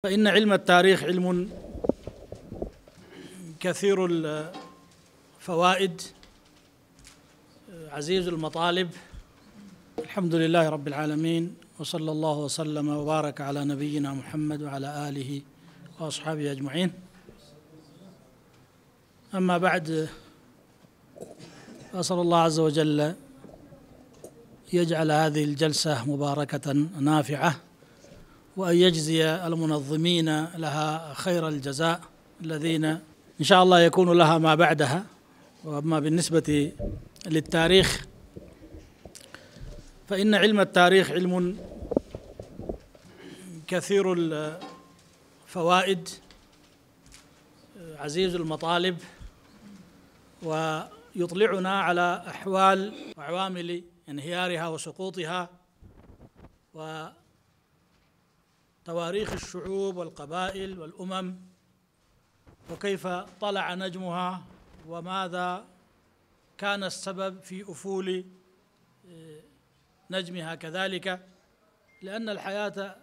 فإن علم التاريخ علم كثير الفوائد عزيز المطالب. الحمد لله رب العالمين، وصلى الله وسلم وبارك على نبينا محمد وعلى آله وأصحابه أجمعين. أما بعد، أسأل الله عز وجل يجعل هذه الجلسة مباركة نافعة، وأن يجزي المنظمين لها خير الجزاء الذين إن شاء الله يكون لها ما بعدها. وأما بالنسبة للتاريخ فإن علم التاريخ علم كثير الفوائد عزيز المطالب، ويطلعنا على أحوال وعوامل انهيارها وسقوطها وتواريخ الشعوب والقبائل والأمم، وكيف طلع نجمها وماذا كان السبب في أفول نجمها كذلك، لأن الحياة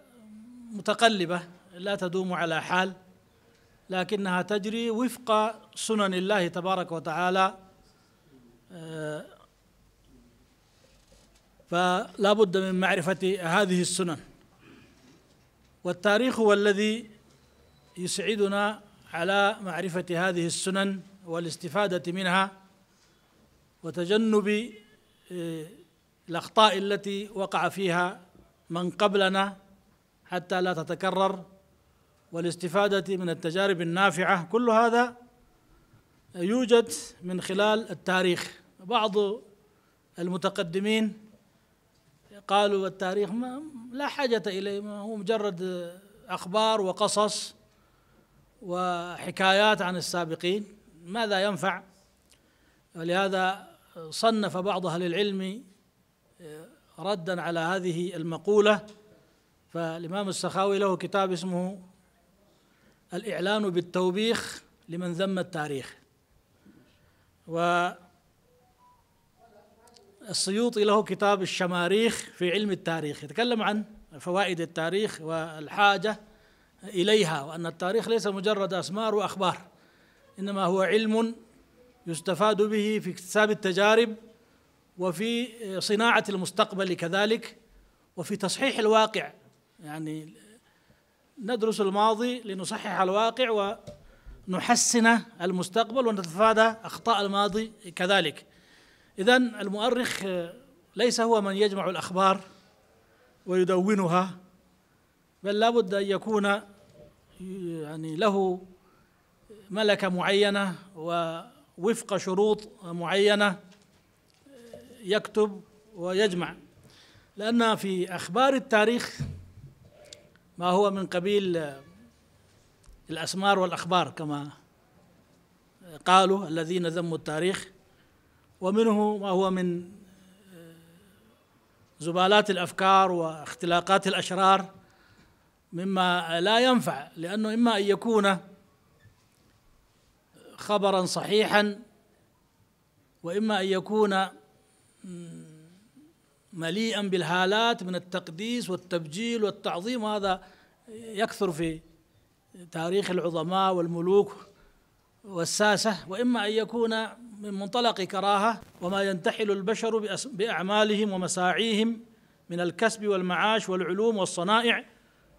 متقلبة لا تدوم على حال، لكنها تجري وفق سنن الله تبارك وتعالى. فلا بد من معرفة هذه السنن، والتاريخ هو الذي يسعدنا على معرفة هذه السنن والاستفادة منها وتجنب الأخطاء التي وقع فيها من قبلنا حتى لا تتكرر، والاستفادة من التجارب النافعة. كل هذا يوجد من خلال التاريخ. بعض المتقدمين قالوا التاريخ لا حاجة إليه، هو مجرد أخبار وقصص وحكايات عن السابقين، ماذا ينفع؟ ولهذا صنف بعض أهل العلم ردا على هذه المقولة. فالإمام السخاوي له كتاب اسمه الإعلان بالتوبيخ لمن ذم التاريخ، والسيوطي له كتاب الشماريخ في علم التاريخ، يتكلم عن فوائد التاريخ والحاجة إليها، وأن التاريخ ليس مجرد أسمار وأخبار، إنما هو علم يستفاد به في اكتساب التجارب وفي صناعة المستقبل كذلك، وفي تصحيح الواقع. يعني ندرس الماضي لنصحح الواقع ونحسن المستقبل ونتفادى أخطاء الماضي كذلك. إذن المؤرخ ليس هو من يجمع الأخبار ويدونها، بل لا بد أن يكون يعني له ملكة معينة ووفق شروط معينة يكتب ويجمع، لأن في أخبار التاريخ ما هو من قبيل الأسمار والأخبار كما قالوا الذين ذموا التاريخ، ومنه ما هو من زبالات الأفكار واختلاقات الأشرار مما لا ينفع، لأنه إما أن يكون خبرا صحيحا، وإما أن يكون مليئا بالهالات من التقديس والتبجيل والتعظيم، وهذا يكثر في تاريخ العظماء والملوك والساسة، وإما أن يكون من منطلق كراهة وما ينتحل البشر بأعمالهم ومساعيهم من الكسب والمعاش والعلوم والصنائع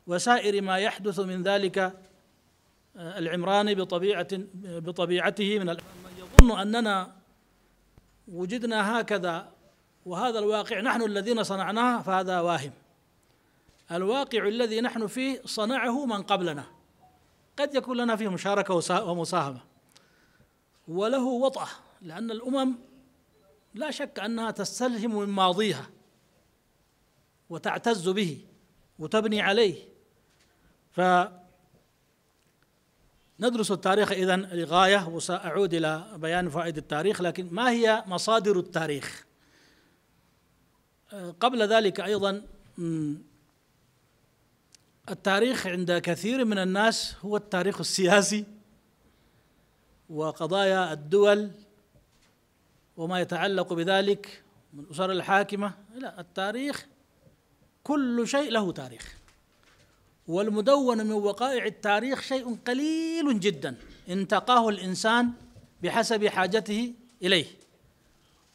وسائر ما يحدث من ذلك العمران بطبيعته من يظن أننا وجدنا هكذا وهذا الواقع نحن الذين صنعناه، فهذا واهم. الواقع الذي نحن فيه صنعه من قبلنا، قد يكون لنا فيه مشاركة ومساهمة وله وطأة، لأن الأمم لا شك أنها تستلهم من ماضيها وتعتز به وتبني عليه. فندرس التاريخ إذن لغاية، وسأعود إلى بيان فوائد التاريخ. لكن ما هي مصادر التاريخ؟ قبل ذلك أيضا التاريخ عند كثير من الناس هو التاريخ السياسي وقضايا الدول وما يتعلق بذلك من الأسر الحاكمة. لا، التاريخ كل شيء له تاريخ، والمدون من وقائع التاريخ شيء قليل جدا انتقاه الإنسان بحسب حاجته إليه،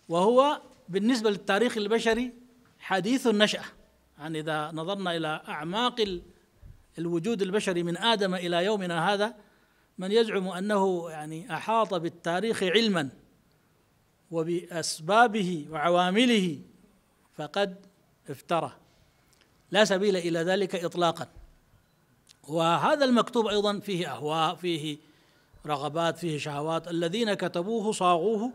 وهو بالنسبة للتاريخ البشري حديث النشأة. يعني إذا نظرنا إلى أعماق الوجود البشري من آدم إلى يومنا هذا، من يزعم أنه يعني أحاط بالتاريخ علما وبأسبابه وعوامله فقد افترى، لا سبيل إلى ذلك إطلاقا. وهذا المكتوب أيضا فيه أهواء، فيه رغبات، فيه شهوات. الذين كتبوه صاغوه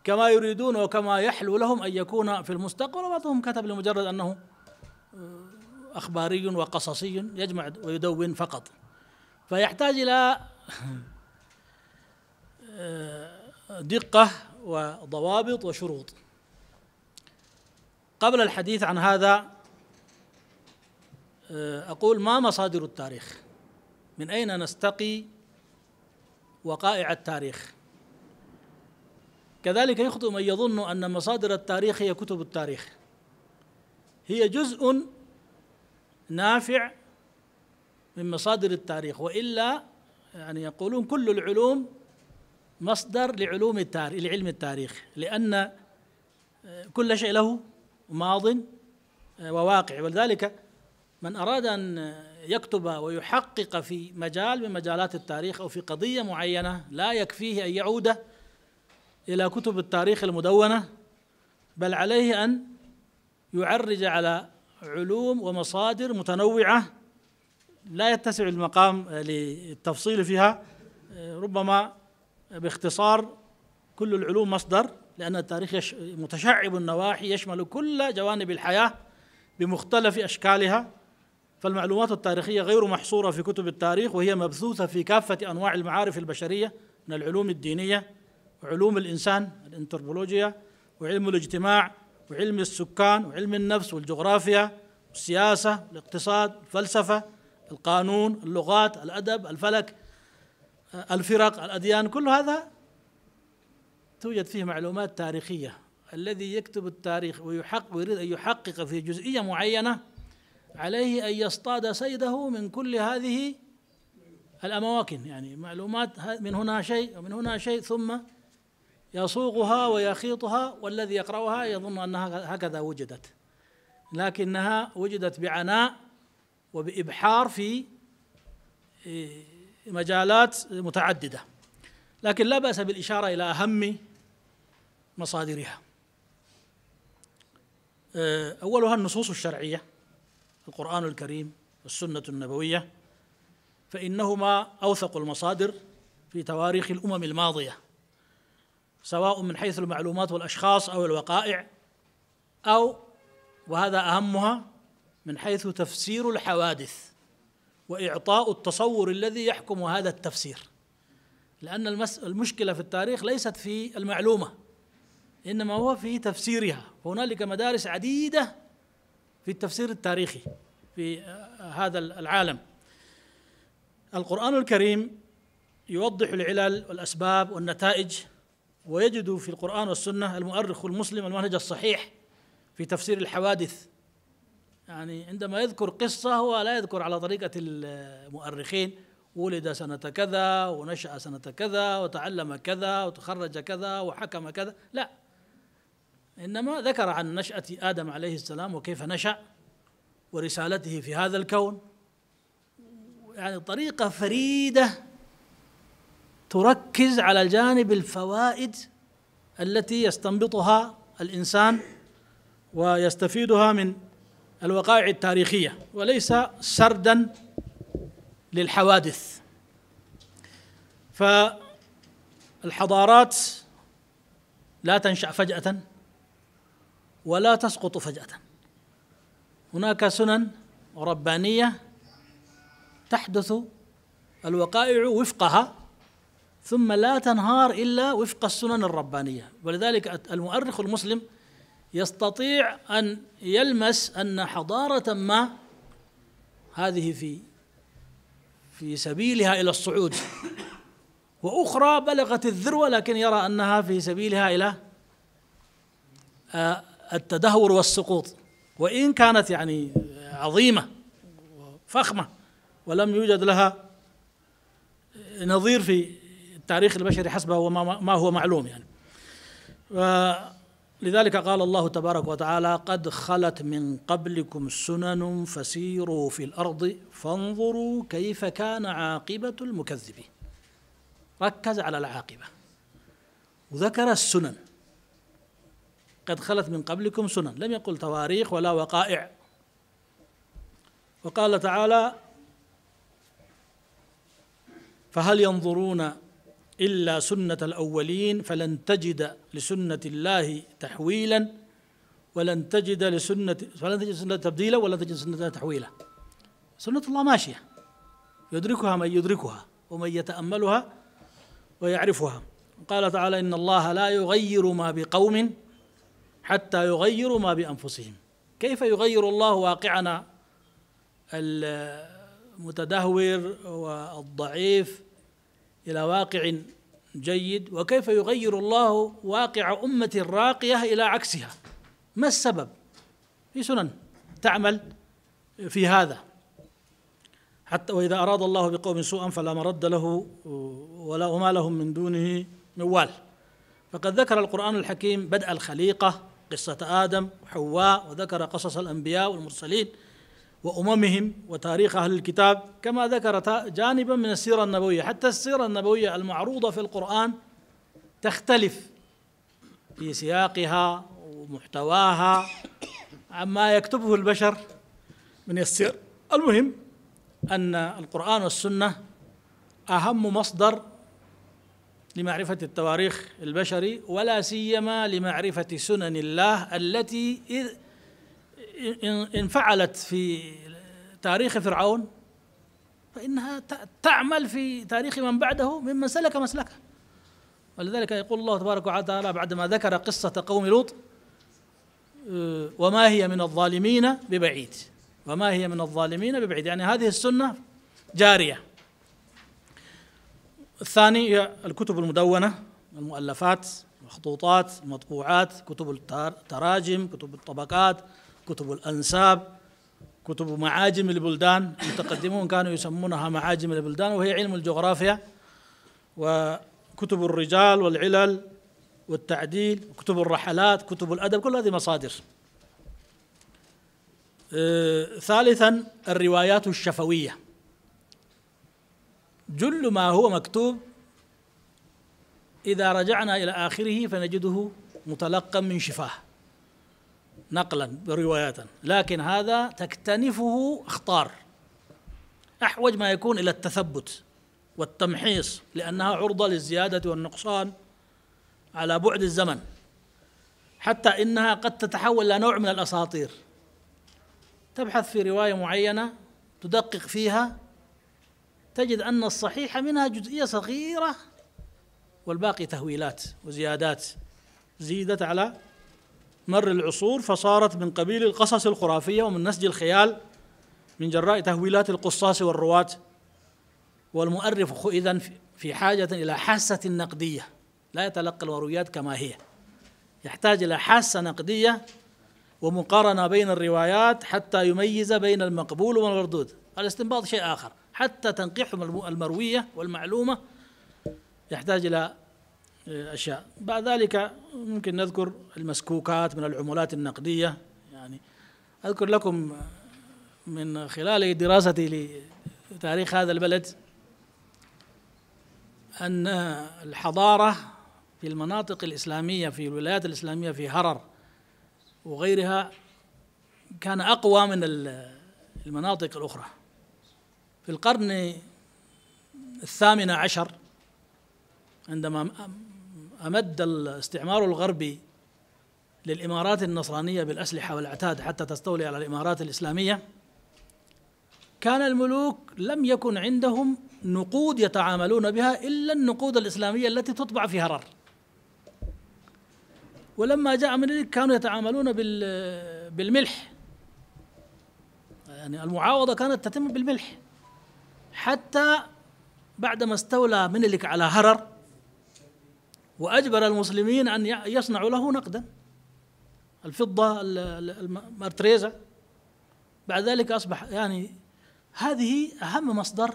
كما يريدون وكما يحلو لهم أن يكون في المستقبل، وبعضهم كتب لمجرد أنه أخباري وقصصي يجمع ويدون فقط، فيحتاج إلى دقة وضوابط وشروط. قبل الحديث عن هذا أقول: ما مصادر التاريخ؟ من أين نستقي وقائع التاريخ؟ كذلك يخطئ من يظن أن مصادر التاريخ هي كتب التاريخ. هي جزء نافع من مصادر التاريخ، وإلا يعني يقولون كل العلوم مصدر لعلم التاريخ، لأن كل شيء له ماض وواقع. ولذلك من أراد أن يكتب ويحقق في مجال من مجالات التاريخ أو في قضية معينة لا يكفيه أن يعود إلى كتب التاريخ المدونة، بل عليه أن يعرج على علوم ومصادر متنوعة لا يتسع المقام للتفصيل فيها. ربما باختصار: كل العلوم مصدر، لأن التاريخ متشعب النواحي، يشمل كل جوانب الحياة بمختلف أشكالها، فالمعلومات التاريخية غير محصورة في كتب التاريخ، وهي مبثوثة في كافة أنواع المعارف البشرية من العلوم الدينية وعلوم الإنسان الأنثروبولوجيا وعلم الاجتماع وعلم السكان وعلم النفس والجغرافيا والسياسة والاقتصاد الفلسفة القانون اللغات الأدب الفلك الفرق الأديان. كل هذا توجد فيه معلومات تاريخية. الذي يكتب التاريخ ويريد أن يحقق في جزئية معينة عليه أن يصطاد صيده من كل هذه الأماكن، يعني معلومات من هنا شيء ومن هنا شيء، ثم يصوغها ويخيطها، والذي يقرأها يظن أنها هكذا وجدت، لكنها وجدت بعناء وبإبحار في مجالات متعددة. لكن لا بأس بالإشارة إلى أهم مصادرها. أولها النصوص الشرعية، القرآن الكريم والسنة النبوية، فإنهما أوثق المصادر في تواريخ الأمم الماضية، سواء من حيث المعلومات والأشخاص أو الوقائع، أو وهذا أهمها من حيث تفسير الحوادث وإعطاء التصور الذي يحكم هذا التفسير. لأن المشكلة في التاريخ ليست في المعلومة، إنما هو في تفسيرها. هنالك مدارس عديدة في التفسير التاريخي في هذا العالم. القرآن الكريم يوضح العلل والأسباب والنتائج، ويجد في القرآن والسنة المؤرخ المسلم المنهج الصحيح في تفسير الحوادث. يعني عندما يذكر قصة هو لا يذكر على طريقة المؤرخين: ولد سنة كذا ونشأ سنة كذا وتعلم كذا وتخرج كذا وحكم كذا، لا، إنما ذكر عن نشأة آدم عليه السلام وكيف نشأ ورسالته في هذا الكون. يعني طريقة فريدة تركز على الجانب الفوائد التي يستنبطها الإنسان ويستفيدها من الوقائع التاريخية، وليس سردا للحوادث. فالحضارات لا تنشأ فجأة ولا تسقط فجأة، هناك سنن ربانية تحدث الوقائع وفقها، ثم لا تنهار إلا وفق السنن الربانية. ولذلك المؤرخ المسلم يستطيع أن يلمس أن حضارة ما هذه في سبيلها إلى الصعود، وأخرى بلغت الذروة لكن يرى أنها في سبيلها إلى التدهور والسقوط، وإن كانت يعني عظيمة وفخمة ولم يوجد لها نظير في التاريخ البشري حسب ما هو معلوم يعني. لذلك قال الله تبارك وتعالى: قد خلت من قبلكم سنن فسيروا في الأرض فانظروا كيف كان عاقبة المكذبين. ركز على العاقبة وذكر السنن. قد خلت من قبلكم سنن، لم يقل تواريخ ولا وقائع. وقال تعالى: فهل ينظرون إلا سنة الأولين فلن تجد لسنة الله تحويلا فلن تجد سنة تبديلا ولن تجد سنة تحويلا. سنة الله ماشية يدركها من يدركها ومن يتأملها ويعرفها. قال تعالى: إن الله لا يغير ما بقوم حتى يغيروا ما بأنفسهم. كيف يغير الله واقعنا المتدهور والضعيف إلى واقع جيد، وكيف يغير الله واقع أمة راقية إلى عكسها؟ ما السبب؟ في سنن تعمل في هذا. حتى وإذا أراد الله بقوم سوءا فلا مرد له وما لهم من دونه من وال. فقد ذكر القرآن الحكيم بدء الخليقة، قصة آدم وحواء، وذكر قصص الأنبياء والمرسلين وأممهم وتاريخ أهل الكتاب، كما ذكر جانبا من السيرة النبوية. حتى السيرة النبوية المعروضة في القرآن تختلف في سياقها ومحتواها عما يكتبه البشر من السير. المهم أن القرآن والسنة أهم مصدر لمعرفة التواريخ البشري، ولا سيما لمعرفة سنن الله التي إن فعلت في تاريخ فرعون فإنها تعمل في تاريخ من بعده ممن سلك مسلكه. ولذلك يقول الله تبارك وتعالى بعدما ذكر قصة قوم لوط: وما هي من الظالمين ببعيد. وما هي من الظالمين ببعيد، يعني هذه السنة جارية. الثاني هي الكتب المدونة، المؤلفات، المخطوطات، المطبوعات، كتب التراجم، كتب الطبقات، كتب الأنساب، كتب معاجم البلدان. المتقدمون كانوا يسمونها معاجم البلدان، وهي علم الجغرافيا، وكتب الرجال والعلل والتعديل، كتب الرحلات، كتب الأدب، كل هذه مصادر. ثالثا الروايات الشفوية. جل ما هو مكتوب إذا رجعنا إلى آخره فنجده متلقى من شفاه نقلا بروايات، لكن هذا تكتنفه أخطار، أحوج ما يكون إلى التثبت والتمحيص، لأنها عرضة للزيادة والنقصان على بعد الزمن، حتى إنها قد تتحول إلى نوع من الأساطير. تبحث في رواية معينة تدقق فيها تجد أن الصحيح منها جزئية صغيرة والباقي تهويلات وزيادات زيدت على مر العصور، فصارت من قبيل القصص الخرافية ومن نسج الخيال من جراء تهويلات القصاص والرواة. والمؤرخ إذن في حاجة إلى حاسة نقدية، لا يتلقى المرويات كما هي، يحتاج إلى حاسة نقدية ومقارنة بين الروايات حتى يميز بين المقبول والمردود. الاستنباط شيء آخر، حتى تنقيح المروية والمعلومة يحتاج إلى أشياء. بعد ذلك ممكن نذكر المسكوكات من العملات النقدية. يعني أذكر لكم من خلال دراستي لتاريخ هذا البلد أن الحضارة في المناطق الإسلامية في الولايات الإسلامية في هرر وغيرها كان أقوى من المناطق الأخرى. في القرن الثامن عشر عندما أمد الاستعمار الغربي للإمارات النصرانية بالأسلحة والعتاد حتى تستولي على الإمارات الإسلامية، كان الملوك لم يكن عندهم نقود يتعاملون بها إلا النقود الإسلامية التي تطبع في هرر. ولما جاء منيلك كانوا يتعاملون بالملح، يعني المعاوضة كانت تتم بالملح، حتى بعدما استولى منيلك على هرر وأجبر المسلمين أن يصنعوا له نقدا الفضة المارتريزا. بعد ذلك أصبح يعني هذه أهم مصدر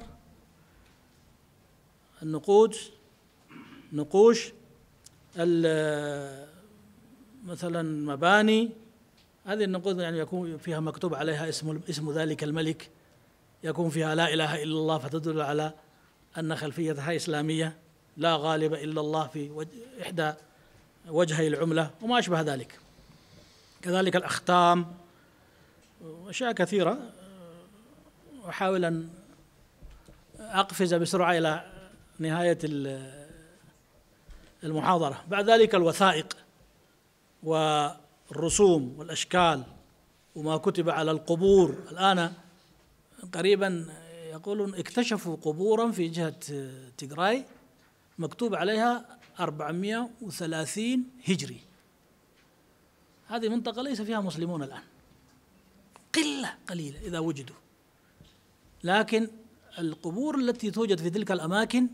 نقوش مثلا مباني. هذه النقود يعني يكون فيها مكتوب عليها اسم ذلك الملك، يكون فيها لا إله إلا الله، فتدل على أن خلفيتها إسلامية، لا غالب إلا الله في إحدى وجهي العملة وما أشبه ذلك. كذلك الأختام وأشياء كثيرة. أحاول أن أقفز بسرعة إلى نهاية المحاضرة. بعد ذلك الوثائق والرسوم والأشكال وما كتب على القبور. الآن قريبا يقولون اكتشفوا قبورا في جهة تيغراي مكتوب عليها 430 هجري. هذه منطقة ليس فيها مسلمون الآن، قليلة إذا وجدوا، لكن القبور التي توجد في تلك الأماكن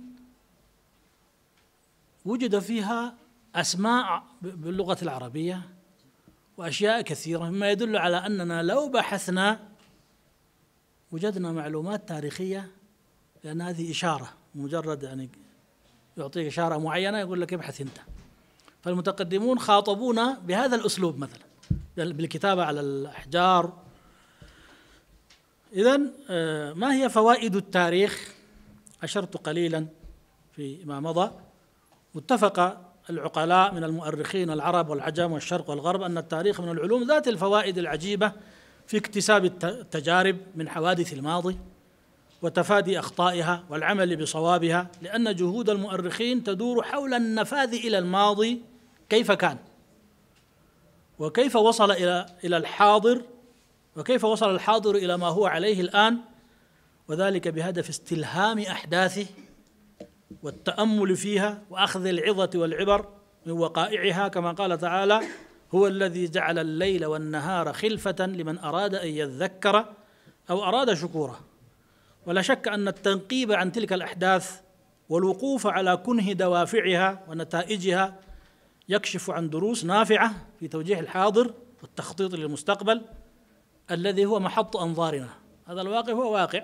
وجد فيها أسماء باللغة العربية وأشياء كثيرة، مما يدل على أننا لو بحثنا وجدنا معلومات تاريخية، لأن هذه إشارة، مجرد يعني يعطيك إشارة معينة يقول لك ابحث أنت. فالمتقدمون خاطبونا بهذا الأسلوب مثلا بالكتابة على الأحجار. إذن ما هي فوائد التاريخ؟ أشرت قليلا فيما مضى. واتفق العقلاء من المؤرخين العرب والعجم والشرق والغرب أن التاريخ من العلوم ذات الفوائد العجيبة في اكتساب التجارب من حوادث الماضي وتفادي أخطائها والعمل بصوابها، لأن جهود المؤرخين تدور حول النفاذ إلى الماضي كيف كان وكيف وصل إلى الحاضر، وكيف وصل الحاضر إلى ما هو عليه الآن، وذلك بهدف استلهام أحداثه والتأمل فيها وأخذ العظة والعبر من وقائعها، كما قال تعالى: هو الذي جعل الليل والنهار خلفة لمن أراد أن يذكر أو أراد شكورا. ولا شك أن التنقيب عن تلك الأحداث والوقوف على كنه دوافعها ونتائجها يكشف عن دروس نافعة في توجيه الحاضر والتخطيط للمستقبل الذي هو محط أنظارنا. هذا الواقع هو واقع،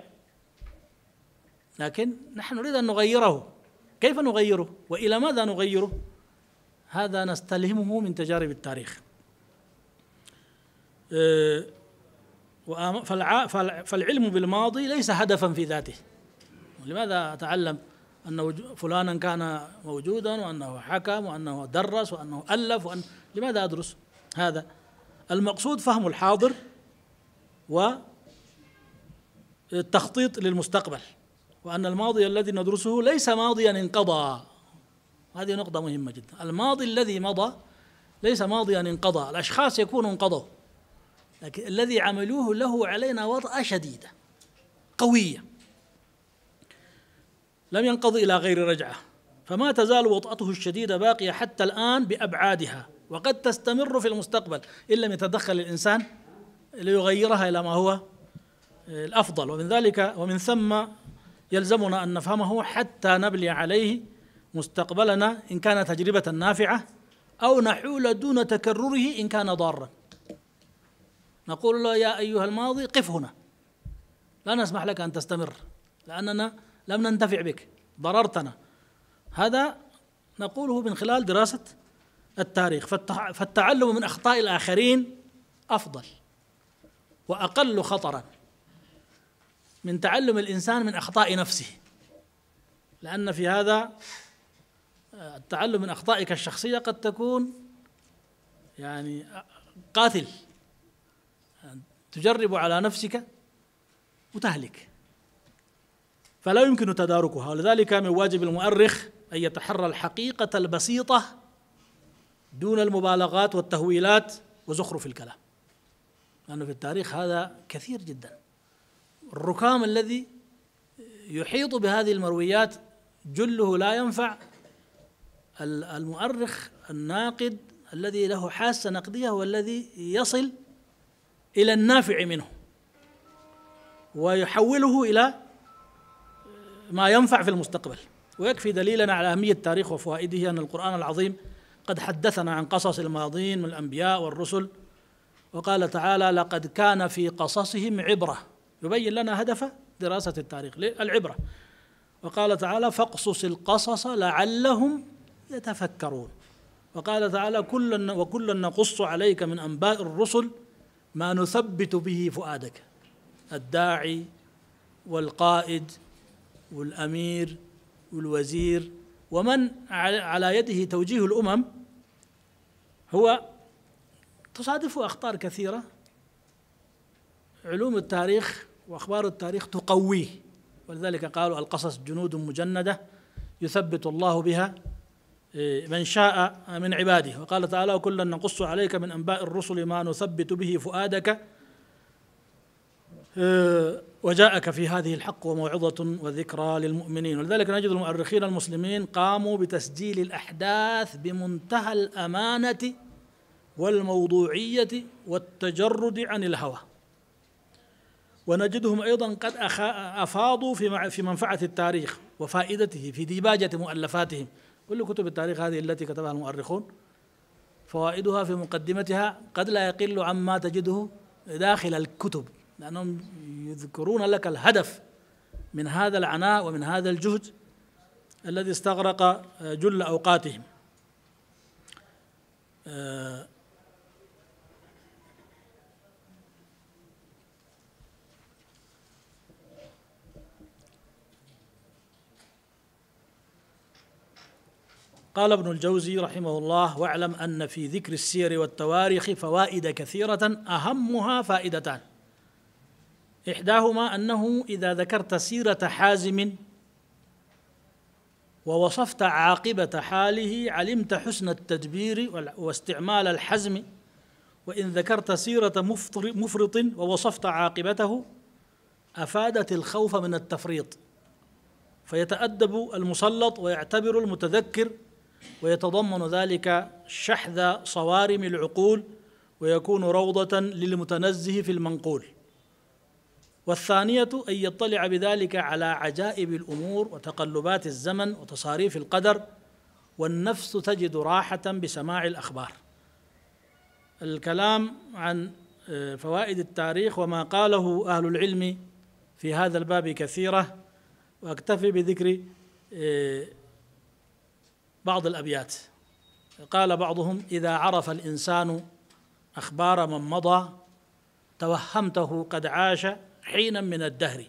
لكن نحن نريد أن نغيره. كيف نغيره وإلى ماذا نغيره؟ هذا نستلهمه من تجارب التاريخ. فالعلم بالماضي ليس هدفا في ذاته. لماذا أتعلم أن فلانا كان موجودا وأنه حكم وأنه درس وأنه ألف لماذا أدرس هذا؟ المقصود فهم الحاضر والتخطيط للمستقبل، وأن الماضي الذي ندرسه ليس ماضيا انقضى. هذه نقطة مهمة جدا. الماضي الذي مضى ليس ماضيا انقضى. الأشخاص يكونوا انقضوا، لكن الذي عملوه له علينا وطأة شديدة قوية لم ينقض إلى غير رجعة، فما تزال وطأته الشديدة باقية حتى الآن بأبعادها، وقد تستمر في المستقبل إن لم يتدخل الإنسان ليغيرها إلى ما هو الأفضل. ومن ثم يلزمنا أن نفهمه حتى نبني عليه مستقبلنا إن كان تجربة نافعة، أو نحول دون تكرره إن كان ضارا. نقول له: يا أيها الماضي قف هنا، لا نسمح لك أن تستمر لأننا لم ننتفع بك، ضررتنا. هذا نقوله من خلال دراسة التاريخ. فالتعلم من أخطاء الآخرين أفضل وأقل خطرا من تعلم الإنسان من أخطاء نفسه، لأن في هذا التعلم من أخطائك الشخصية قد تكون يعني قاتل، تجرب على نفسك وتهلك، فلا يمكن تداركها. ولذلك من واجب المؤرخ أن يتحرى الحقيقة البسيطة دون المبالغات والتهويلات وزخرف الكلام، لأنه في التاريخ هذا كثير جدا. الركام الذي يحيط بهذه المرويات جله لا ينفع المؤرخ الناقد الذي له حاسة نقدية، هو الذي يصل إلى النافع منه ويحوله إلى ما ينفع في المستقبل. ويكفي دليلا على أهمية التاريخ وفوائده أن القرآن العظيم قد حدثنا عن قصص الماضين من الأنبياء والرسل، وقال تعالى: لقد كان في قصصهم عبرة، يبين لنا هدف دراسة التاريخ العبرة. وقال تعالى فاقصص القصص لعلهم يتفكرون. وقال تعالى وكلا نقص عليك من أنباء الرسل ما نثبت به فؤادك. الداعي والقائد والأمير والوزير ومن على يده توجيه الأمم هو تصادفه أخطار كثيرة. علوم التاريخ وأخبار التاريخ تقويه، ولذلك قالوا القصص جنود مجندة يثبت الله بها من شاء من عباده. وقال تعالى وكلا نقص عليك من أنباء الرسل ما نثبت به فؤادك وجاءك في هذه الحق وموعظة وذكرى للمؤمنين. ولذلك نجد المؤرخين المسلمين قاموا بتسجيل الأحداث بمنتهى الأمانة والموضوعية والتجرد عن الهوى. ونجدهم أيضا قد أفاضوا في منفعة التاريخ وفائدته في ديباجة مؤلفاتهم. كل كتب التاريخ هذه التي كتبها المؤرخون فوائدها في مقدمتها قد لا يقل عما تجده داخل الكتب، لأنهم يذكرون لك الهدف من هذا العناء ومن هذا الجهد الذي استغرق جل أوقاتهم. قال ابن الجوزي رحمه الله واعلم أن في ذكر السير والتواريخ فوائد كثيرة أهمها فائدتان. إحداهما أنه إذا ذكرت سيرة حازم ووصفت عاقبة حاله علمت حسن التدبير واستعمال الحزم، وإن ذكرت سيرة مفرط ووصفت عاقبته أفادت الخوف من التفريط، فيتأدب المسلط ويعتبر المتذكر، ويتضمن ذلك شحذ صوارم العقول ويكون روضة للمتنزه في المنقول. والثانية أن يطلع بذلك على عجائب الأمور وتقلبات الزمن وتصاريف القدر، والنفس تجد راحة بسماع الأخبار. الكلام عن فوائد التاريخ وما قاله أهل العلم في هذا الباب كثيرة، وأكتفي بذكر بعض الأبيات. قال بعضهم إذا عرف الإنسان أخبار من مضى توهمته قد عاش حينا من الدهر،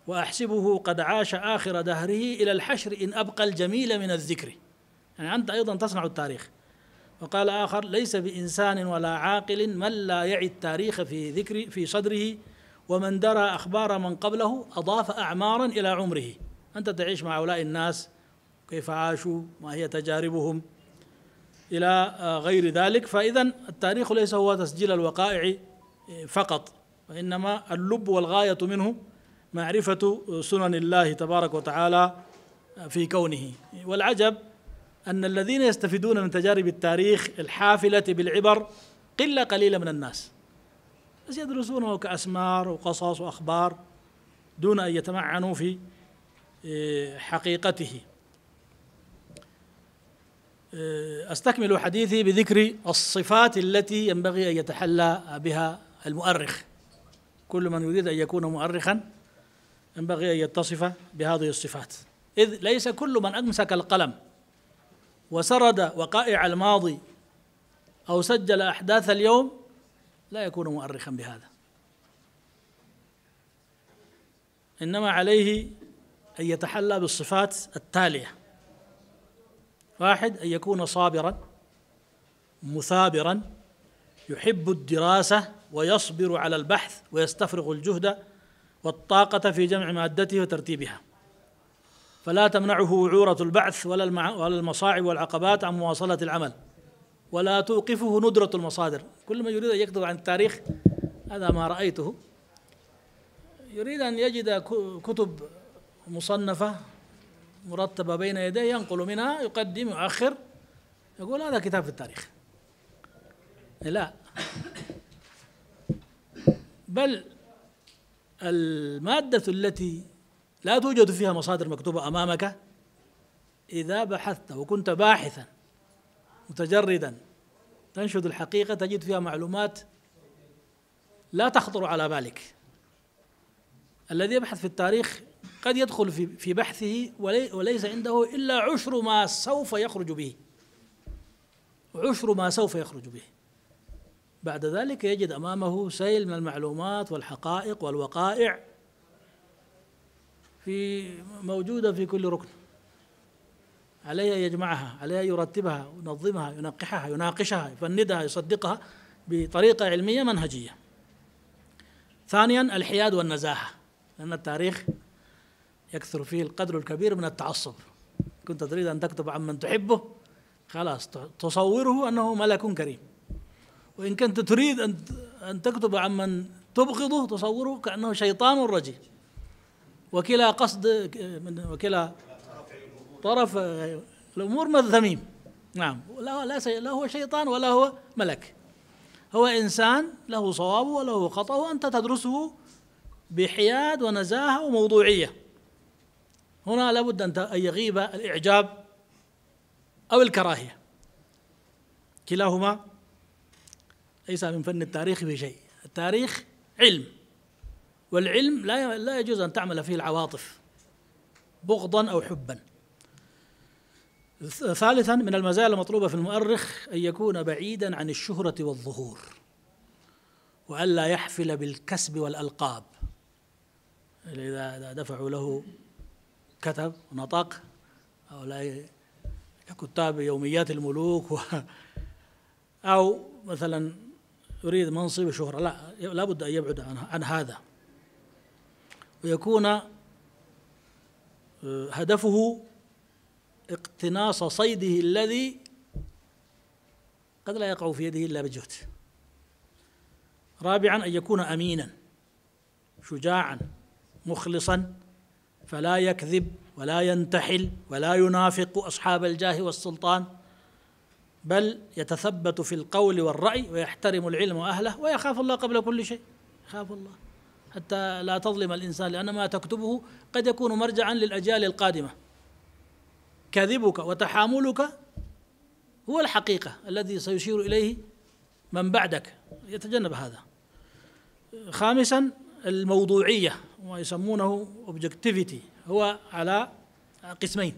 وأحسبه قد عاش آخر دهره إلى الحشر إن أبقى الجميل من الذكر. يعني أنت أيضا تصنع التاريخ. وقال آخر ليس بإنسان ولا عاقل من لا يعي التاريخ في صدره، ومن درى أخبار من قبله أضاف أعمارا إلى عمره. أنت تعيش مع هؤلاء الناس كيف عاشوا، ما هي تجاربهم إلى غير ذلك. فإذا التاريخ ليس هو تسجيل الوقائع فقط، وإنما اللب والغاية منه معرفة سنن الله تبارك وتعالى في كونه. والعجب أن الذين يستفيدون من تجارب التاريخ الحافلة بالعبر قلة قليلة من الناس، بس يدرسونه كأسمار وقصص وأخبار دون أن يتمعنوا في حقيقته. أستكمل حديثي بذكر الصفات التي ينبغي أن يتحلى بها المؤرخ. كل من يريد أن يكون مؤرخا ينبغي أن يتصف بهذه الصفات، إذ ليس كل من أمسك القلم وسرد وقائع الماضي أو سجل أحداث اليوم لا يكون مؤرخا بهذا، إنما عليه أن يتحلى بالصفات التالية: 1 أن يكون صابرا مثابرا يحب الدراسة ويصبر على البحث ويستفرغ الجهد والطاقة في جمع مادته وترتيبها، فلا تمنعه وعورة البعث ولا المصاعب والعقبات عن مواصلة العمل، ولا توقفه ندرة المصادر. كل من يريد أن يكتب عن التاريخ، هذا ما رأيته، يريد أن يجد كتب مصنفة مرتبة بين يديه ينقل منها، يقدم يؤخر، يقول هذا كتاب في التاريخ. لا، بل المادة التي لا توجد فيها مصادر مكتوبة أمامك، إذا بحثت وكنت باحثا متجردا تنشد الحقيقة تجد فيها معلومات لا تخطر على بالك. الذي يبحث في التاريخ قد يدخل في بحثه وليس عنده إلا عشر ما سوف يخرج به، عشر ما سوف يخرج به. بعد ذلك يجد أمامه سيل من المعلومات والحقائق والوقائع موجودة في كل ركن، عليه يجمعها، عليه يرتبها، ينظمها، ينقحها، يناقشها، يفندها، يصدقها بطريقة علمية منهجية. ثانيا الحياد والنزاهة، لأن التاريخ يكثر فيه القدر الكبير من التعصب. كنت تريد أن تكتب عن من تحبه، خلاص تصوره أنه ملك كريم، وإن كنت تريد أن تكتب عن من تبغضه تصوره كأنه شيطان رجيم. وكلا قصد وكلا طرف الأمور مذموم. نعم، لا هو شيطان ولا هو ملك، هو إنسان له صوابه وله خطأه، وأنت تدرسه بحياد ونزاهة وموضوعية. هنا لابد أن يغيب الإعجاب أو الكراهية، كلاهما ليس من فن التاريخ بشيء. التاريخ علم، والعلم لا يجوز أن تعمل فيه العواطف بغضا أو حبا. ثالثا من المزايا المطلوبة في المؤرخ أن يكون بعيدا عن الشهرة والظهور، وألا يحفل بالكسب والألقاب. إذا دفعوا له كتب ونطق، أو لا كتاب يوميات الملوك أو مثلا يريد منصب وشهرة، لا بد أن يبعد عن هذا، ويكون هدفه اقتناص صيده الذي قد لا يقع في يده إلا بجهد. رابعا أن يكون أمينا شجاعا مخلصا، فلا يكذب ولا ينتحل ولا ينافق أصحاب الجاه والسلطان، بل يتثبت في القول والرأي ويحترم العلم وأهله ويخاف الله قبل كل شيء. يخاف الله حتى لا تظلم الإنسان، لأن ما تكتبه قد يكون مرجعا للأجيال القادمة. كذبك وتحاملك هو الحقيقة الذي سيشير إليه من بعدك، يتجنب هذا. خامسا الموضوعية، ويسمونه objectivity، هو على قسمين: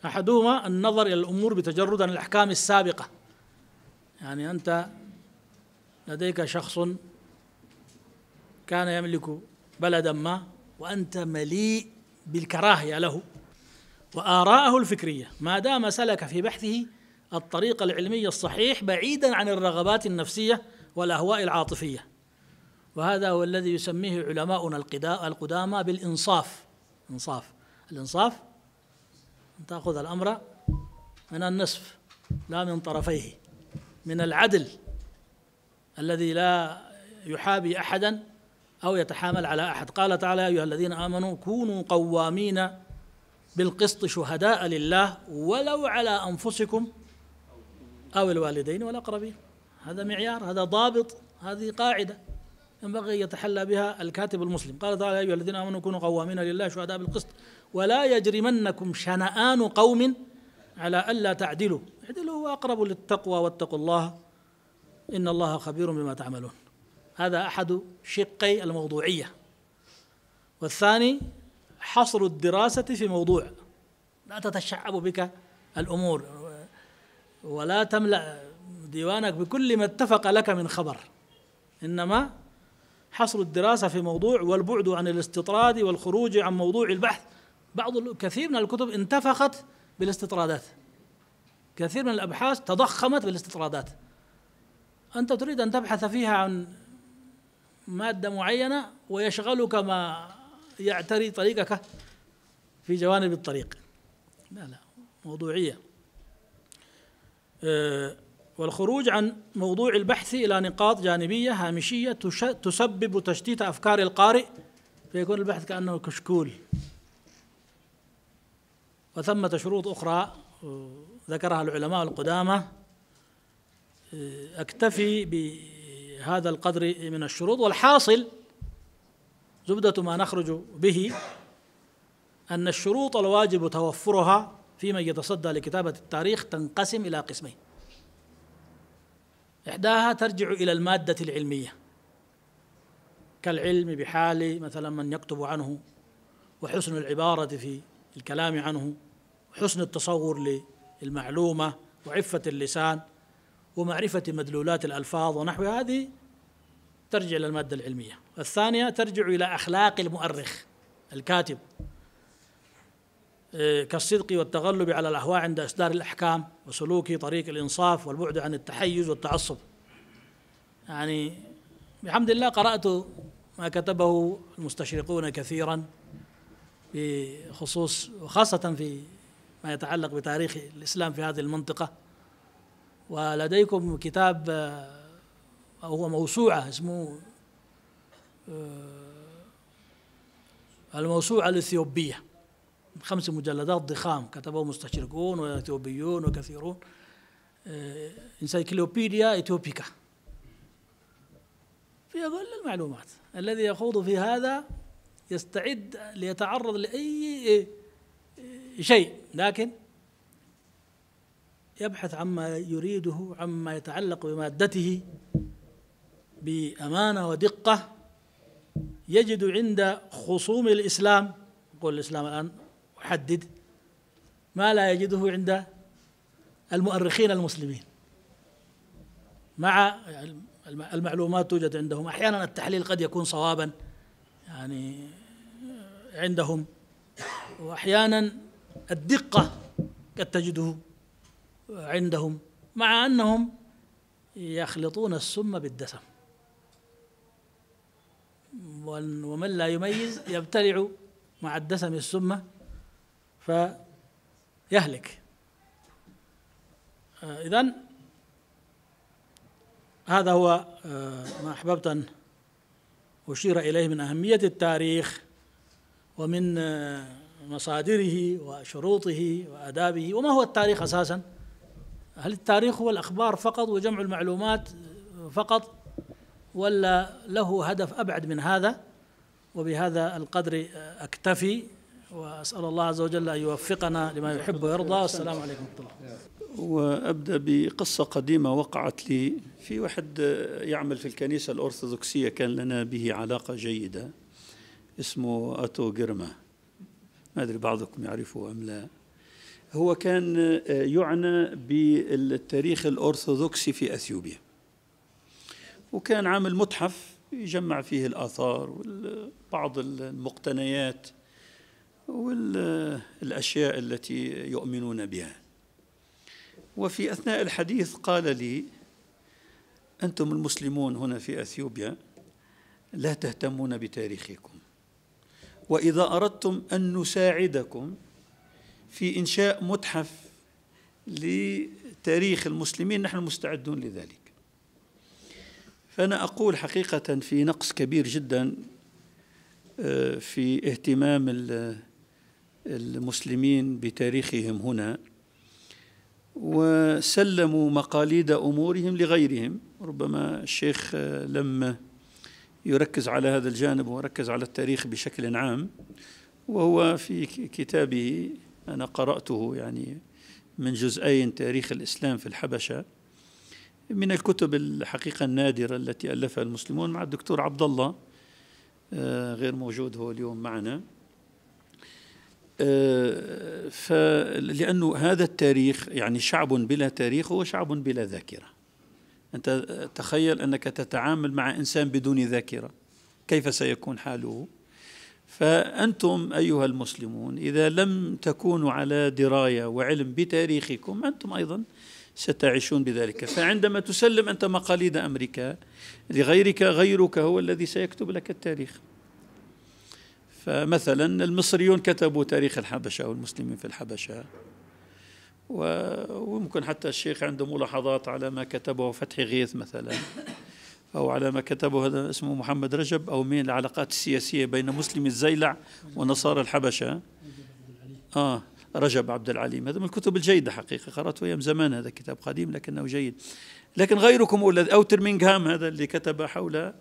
أحدهما النظر إلى الأمور بتجرد عن الأحكام السابقة، يعني أنت لديك شخص كان يملك بلدا ما وأنت مليء بالكراهية له وآراءه الفكرية، ما دام سلك في بحثه الطريق العلمي الصحيح بعيدا عن الرغبات النفسية والأهواء العاطفية. وهذا هو الذي يسميه علماؤنا القدامى بالإنصاف. الإنصاف أن تأخذ الأمر من النصف لا من طرفيه، من العدل الذي لا يحابي أحدا أو يتحامل على أحد. قال تعالى: يا أيها الذين آمنوا كونوا قوامين بالقسط شهداء لله ولو على أنفسكم أو الوالدين والأقربين. هذا معيار، هذا ضابط، هذه قاعدة ينبغي يتحلى بها الكاتب المسلم. قال تعالى: يا أيها الذين آمنوا كونوا قوامين لله شهداء بالقسط ولا يجرمنكم شنآن قوم على ألا تعدلوا، اعدلوا هو أقرب للتقوى واتقوا الله إن الله خبير بما تعملون. هذا أحد شقي الموضوعية. والثاني حصر الدراسة في موضوع، لا تتشعب بك الأمور ولا تملأ ديوانك بكل ما اتفق لك من خبر، إنما حصر الدراسة في موضوع والبعد عن الاستطراد والخروج عن موضوع البحث. كثير من الكتب انتفخت بالاستطرادات، كثير من الأبحاث تضخمت بالاستطرادات. أنت تريد أن تبحث فيها عن مادة معينة ويشغلك ما يعتري طريقك في جوانب الطريق. لا موضوعية. والخروج عن موضوع البحث إلى نقاط جانبية هامشية تسبب تشتيت أفكار القارئ، فيكون البحث كأنه كشكول. وثمة شروط أخرى ذكرها العلماء القدامى، أكتفي بهذا القدر من الشروط. والحاصل زبدة ما نخرج به أن الشروط الواجب توفرها في من يتصدى لكتابة التاريخ تنقسم إلى قسمين: إحداها ترجع إلى المادة العلمية كالعلم بحال مثلا من يكتب عنه، وحسن العبارة في الكلام عنه، وحسن التصور للمعلومة، وعفة اللسان، ومعرفة مدلولات الألفاظ ونحو هذه، ترجع إلى المادة العلمية. الثانية ترجع إلى أخلاق المؤرخ الكاتب، كالصدق والتغلب على الأهواء عند إصدار الأحكام، وسلوك طريق الإنصاف والبعد عن التحيز والتعصب. يعني بحمد الله قرأت ما كتبه المستشرقون كثيرا بخصوص، وخاصة في ما يتعلق بتاريخ الإسلام في هذه المنطقة. ولديكم كتاب هو موسوعة اسمه الموسوعة الإثيوبية، 5 مجلدات ضخام كتبه مستشرقون وإثيوبيون وكثيرون، انسايكلوبيديا إثيوبيكا، فيها كل المعلومات. الذي يخوض في هذا يستعد ليتعرض لأي شيء، لكن يبحث عما يريده، عما يتعلق بمادته بأمانة ودقة. يجد عند خصوم الإسلام، يقول الإسلام الآن أحدد، ما لا يجده عند المؤرخين المسلمين. مع المعلومات توجد عندهم، أحيانا التحليل قد يكون صوابا يعني عندهم، وأحيانا الدقة قد تجده عندهم، مع أنهم يخلطون السم بالدسم، ومن لا يميز يبتلع مع الدسم السم فيهلك. إذن هذا هو ما أحببت أن أشير إليه من أهمية التاريخ، ومن مصادره وشروطه وآدابه. وما هو التاريخ أساساً؟ هل التاريخ هو الأخبار فقط وجمع المعلومات فقط، ولا له هدف أبعد من هذا؟ وبهذا القدر أكتفي، وأسأل الله عز وجل أن يوفقنا لما يحب ويرضى. والسلام عليكم ورحمة الله. وأبدأ بقصة قديمة وقعت لي في واحد يعمل في الكنيسة الأرثوذكسية، كان لنا به علاقة جيدة، اسمه أتو جرما، ما أدري بعضكم يعرفه أم لا. هو كان يعنى بالتاريخ الأرثوذكسي في أثيوبيا، وكان عامل متحف يجمع فيه الآثار وبعض المقتنيات والأشياء التي يؤمنون بها. وفي أثناء الحديث قال لي: أنتم المسلمون هنا في أثيوبيا لا تهتمون بتاريخكم، وإذا أردتم أن نساعدكم في إنشاء متحف لتاريخ المسلمين نحن مستعدون لذلك. فأنا أقول حقيقة في نقص كبير جدا في اهتمام المسلمين بتاريخهم هنا، وسلموا مقاليد أمورهم لغيرهم. ربما الشيخ لم يركز على هذا الجانب وركز على التاريخ بشكل عام، وهو في كتابه أنا قرأته يعني من جزئين، تاريخ الإسلام في الحبشة، من الكتب الحقيقة النادرة التي ألفها المسلمون، مع الدكتور عبد الله، غير موجود هو اليوم معنا. لأنه هذا التاريخ يعني شعب بلا تاريخ هو شعب بلا ذاكرة. أنت تخيل أنك تتعامل مع إنسان بدون ذاكرة، كيف سيكون حاله؟ فأنتم أيها المسلمون إذا لم تكونوا على دراية وعلم بتاريخكم أنتم أيضا ستعيشون بذلك. فعندما تسلم أنت مقاليد أمريكا لغيرك، غيرك هو الذي سيكتب لك التاريخ. فمثلا المصريون كتبوا تاريخ الحبشة والمسلمين في الحبشة، وممكن حتى الشيخ عنده ملاحظات على ما كتبه فتحي غيث مثلا، أو على ما كتبه هذا اسمه محمد رجب، أو من العلاقات السياسية بين مسلمي الزيلع ونصارى الحبشة، رجب عبد العليم. هذا من الكتب الجيدة حقيقة، قرأته أيام زمان، هذا كتاب قديم لكنه جيد. لكن غيركم أو ترمينغهام هذا اللي كتب حول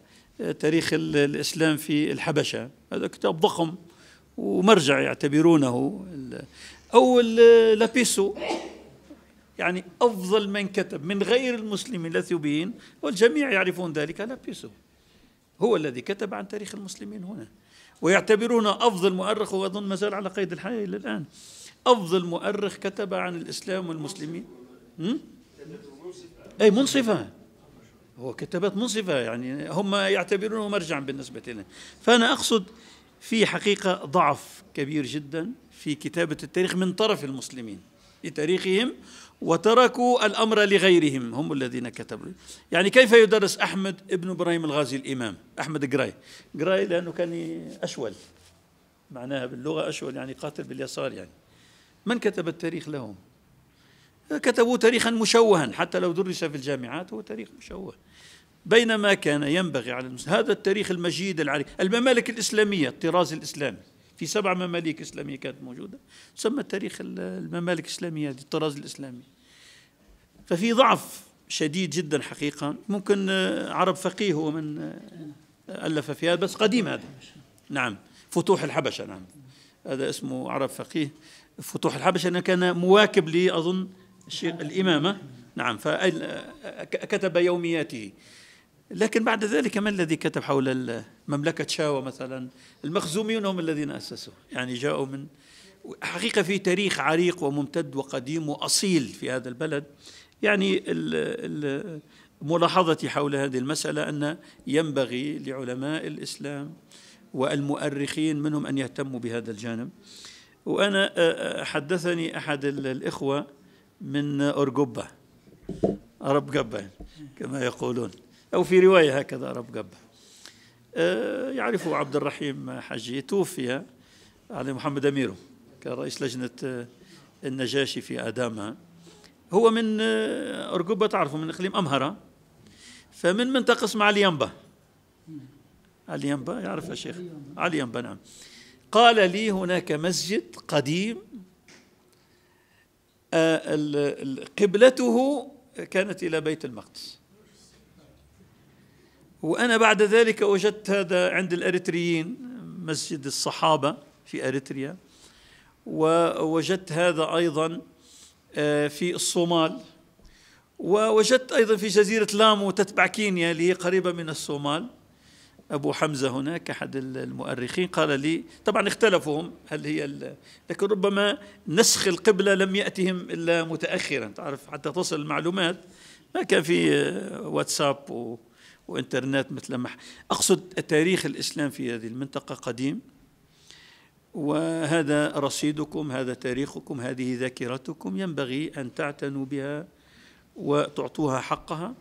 تاريخ الإسلام في الحبشة، هذا كتاب ضخم ومرجع يعتبرونه، أو لابيسو، يعني أفضل من كتب من غير المسلمين الأثيوبيين والجميع يعرفون ذلك، لابيسو هو الذي كتب عن تاريخ المسلمين هنا، ويعتبرونه أفضل مؤرخ، وأظن ما زال على قيد الحياة إلى الآن، أفضل مؤرخ كتب عن الإسلام والمسلمين. أي منصفة، هو كتابات منصفة، يعني هم يعتبرونه مرجعا بالنسبة لنا. فأنا أقصد في حقيقة ضعف كبير جدا في كتابة التاريخ من طرف المسلمين لتاريخهم، وتركوا الأمر لغيرهم هم الذين كتبوا. يعني كيف يدرس أحمد ابن إبراهيم الغازي الإمام أحمد جراي لأنه كان أشول، معناها باللغة أشول يعني قاتل باليسار، يعني من كتب التاريخ لهم؟ كتبوا تاريخا مشوها، حتى لو درس في الجامعات هو تاريخ مشوه، بينما كان ينبغي على المسلمين هذا التاريخ المجيد العريق. الممالك الإسلامية، الطراز الإسلامي، في 7 ممالك إسلامية كانت موجودة، تسمى تاريخ الممالك الإسلامية، الطراز الإسلامي. ففي ضعف شديد جدا حقيقة. ممكن عرب فقيه هو من ألف في هذا، بس قديم هذا. نعم، فتوح الحبشة، نعم هذا اسمه عرب فقيه فتوح الحبشة، أنه كان مواكب لي أظن الشيخ الإمامة، نعم، فكتب يومياته. لكن بعد ذلك من الذي كتب حول مملكة شاوة مثلا؟ المخزوميون هم الذين أسسوا، يعني جاءوا من حقيقة في تاريخ عريق وممتد وقديم وأصيل في هذا البلد. يعني ملاحظتي حول هذه المسألة أن ينبغي لعلماء الإسلام والمؤرخين منهم أن يهتموا بهذا الجانب. وأنا حدثني أحد الإخوة من أرجوبة، أرب قبة كما يقولون، أو في رواية هكذا أرب قبة، يعرفه عبد الرحيم حجي، توفي علي محمد أميرو، كان رئيس لجنة النجاشي في آدامها. هو من أرجوبة، تعرفوا من إقليم أمهرة، فمن منطقة اسمها عليانبا. عليانبا يعرف يا شيخ؟ عليانبا، نعم. قال لي هناك مسجد قديم قبلته كانت إلى بيت المقدس، وأنا بعد ذلك وجدت هذا عند الأريتريين، مسجد الصحابة في أريتريا، ووجدت هذا أيضا في الصومال، ووجدت أيضا في جزيرة لامو تتبع كينيا اللي هي قريبة من الصومال. أبو حمزة هناك أحد المؤرخين قال لي، طبعا اختلفوا هم هل هي لكن ربما نسخ القبلة لم يأتهم إلا متأخرا، تعرف حتى تصل المعلومات ما كان في واتساب وإنترنت مثل ما أقصد. تاريخ الإسلام في هذه المنطقة قديم، وهذا رصيدكم، هذا تاريخكم، هذه ذاكرتكم، ينبغي أن تعتنوا بها وتعطوها حقها.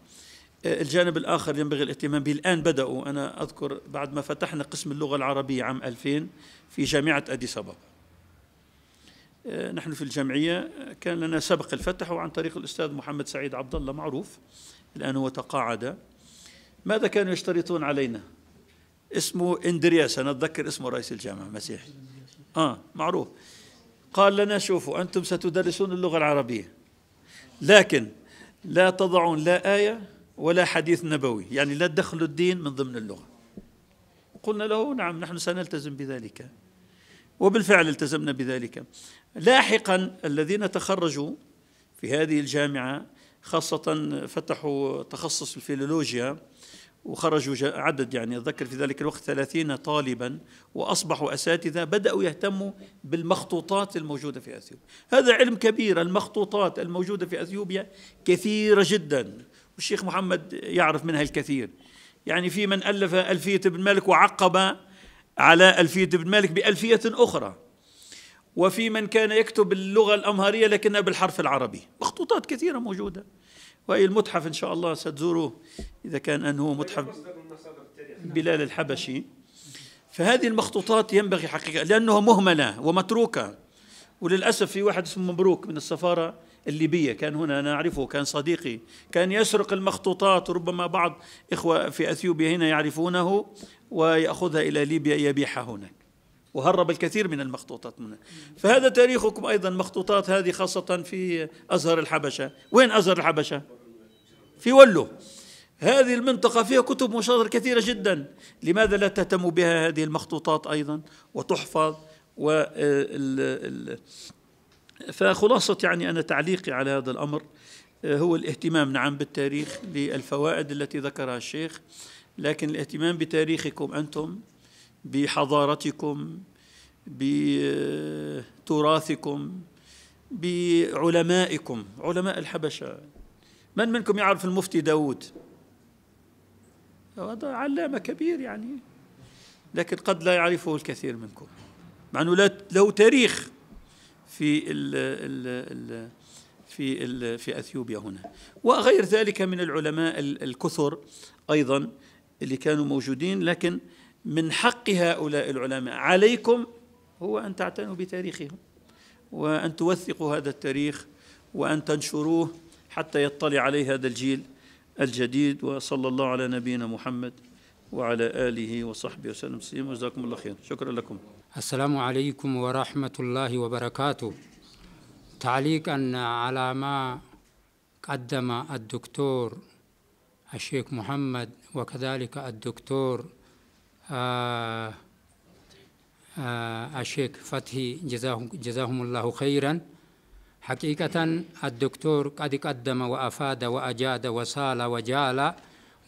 الجانب الآخر ينبغي الاهتمام به. الآن بدأوا، أنا أذكر بعد ما فتحنا قسم اللغة العربية عام 2000 في جامعة أديس أبابا، نحن في الجمعية كان لنا سبق الفتح عن طريق الأستاذ محمد سعيد عبد الله، معروف الآن هو تقاعد. ماذا كانوا يشترطون علينا؟ اسمه إندرياس، أنا أتذكر اسمه رئيس الجامعة مسيحي، معروف. قال لنا شوفوا أنتم ستدرسون اللغة العربية، لكن لا تضعون لا آية ولا حديث نبوي، يعني لا تدخلوا الدين من ضمن اللغة. قلنا له نعم نحن سنلتزم بذلك، وبالفعل التزمنا بذلك. لاحقا الذين تخرجوا في هذه الجامعة خاصة فتحوا تخصص الفيلولوجيا، وخرجوا عدد، يعني أتذكر في ذلك الوقت 30 طالبا، وأصبحوا أساتذة، بدأوا يهتموا بالمخطوطات الموجودة في أثيوبيا. هذا علم كبير، المخطوطات الموجودة في أثيوبيا كثيرة جدا، والشيخ محمد يعرف منها الكثير. يعني في من ألف ألفية ابن مالك وعقب على ألفية ابن مالك بألفية أخرى، وفي من كان يكتب باللغة الأمهرية لكنها بالحرف العربي. مخطوطات كثيرة موجودة، وهي المتحف إن شاء الله ستزوروه إذا كان أنه متحف بلال الحبشي. فهذه المخطوطات ينبغي حقيقة، لأنها مهملة ومتروكة. وللأسف في واحد اسمه مبروك من السفارة الليبية كان هنا، أنا أعرفه، كان صديقي، كان يسرق المخطوطات، وربما بعض إخوة في أثيوبيا هنا يعرفونه، ويأخذها إلى ليبيا يبيعها هناك، وهرب الكثير من المخطوطات منها. فهذا تاريخكم أيضا، مخطوطات هذه خاصة في أزهر الحبشة. وين أزهر الحبشة؟ في ولو. هذه المنطقة فيها كتب مصادر كثيرة جدا، لماذا لا تهتموا بها هذه المخطوطات أيضا وتحفظ؟ فخلاصة يعني أنا تعليقي على هذا الأمر هو الاهتمام نعم بالتاريخ للفوائد التي ذكرها الشيخ، لكن الاهتمام بتاريخكم أنتم، بحضارتكم، بتراثكم، بعلمائكم، علماء الحبشة. من منكم يعرف المفتي داود؟ هذا علامة كبير يعني، لكن قد لا يعرفه الكثير منكم، مع أنه له تاريخ في أثيوبيا هنا، وغير ذلك من العلماء الكثر أيضا اللي كانوا موجودين. لكن من حق هؤلاء العلماء عليكم هو أن تعتنوا بتاريخهم، وأن توثقوا هذا التاريخ، وأن تنشروه حتى يطلع عليه هذا الجيل الجديد. وصلى الله على نبينا محمد وعلى آله وصحبه وسلم تسليما، وجزاكم الله خير. شكرا لكم. السلام عليكم ورحمة الله وبركاته. تعليقا على ما قدم الدكتور الشيخ محمد وكذلك الدكتور الشيخ فتحي جزاهم الله خيرا. حقيقة الدكتور قد قدم وأفاد وأجاد وسال وجال،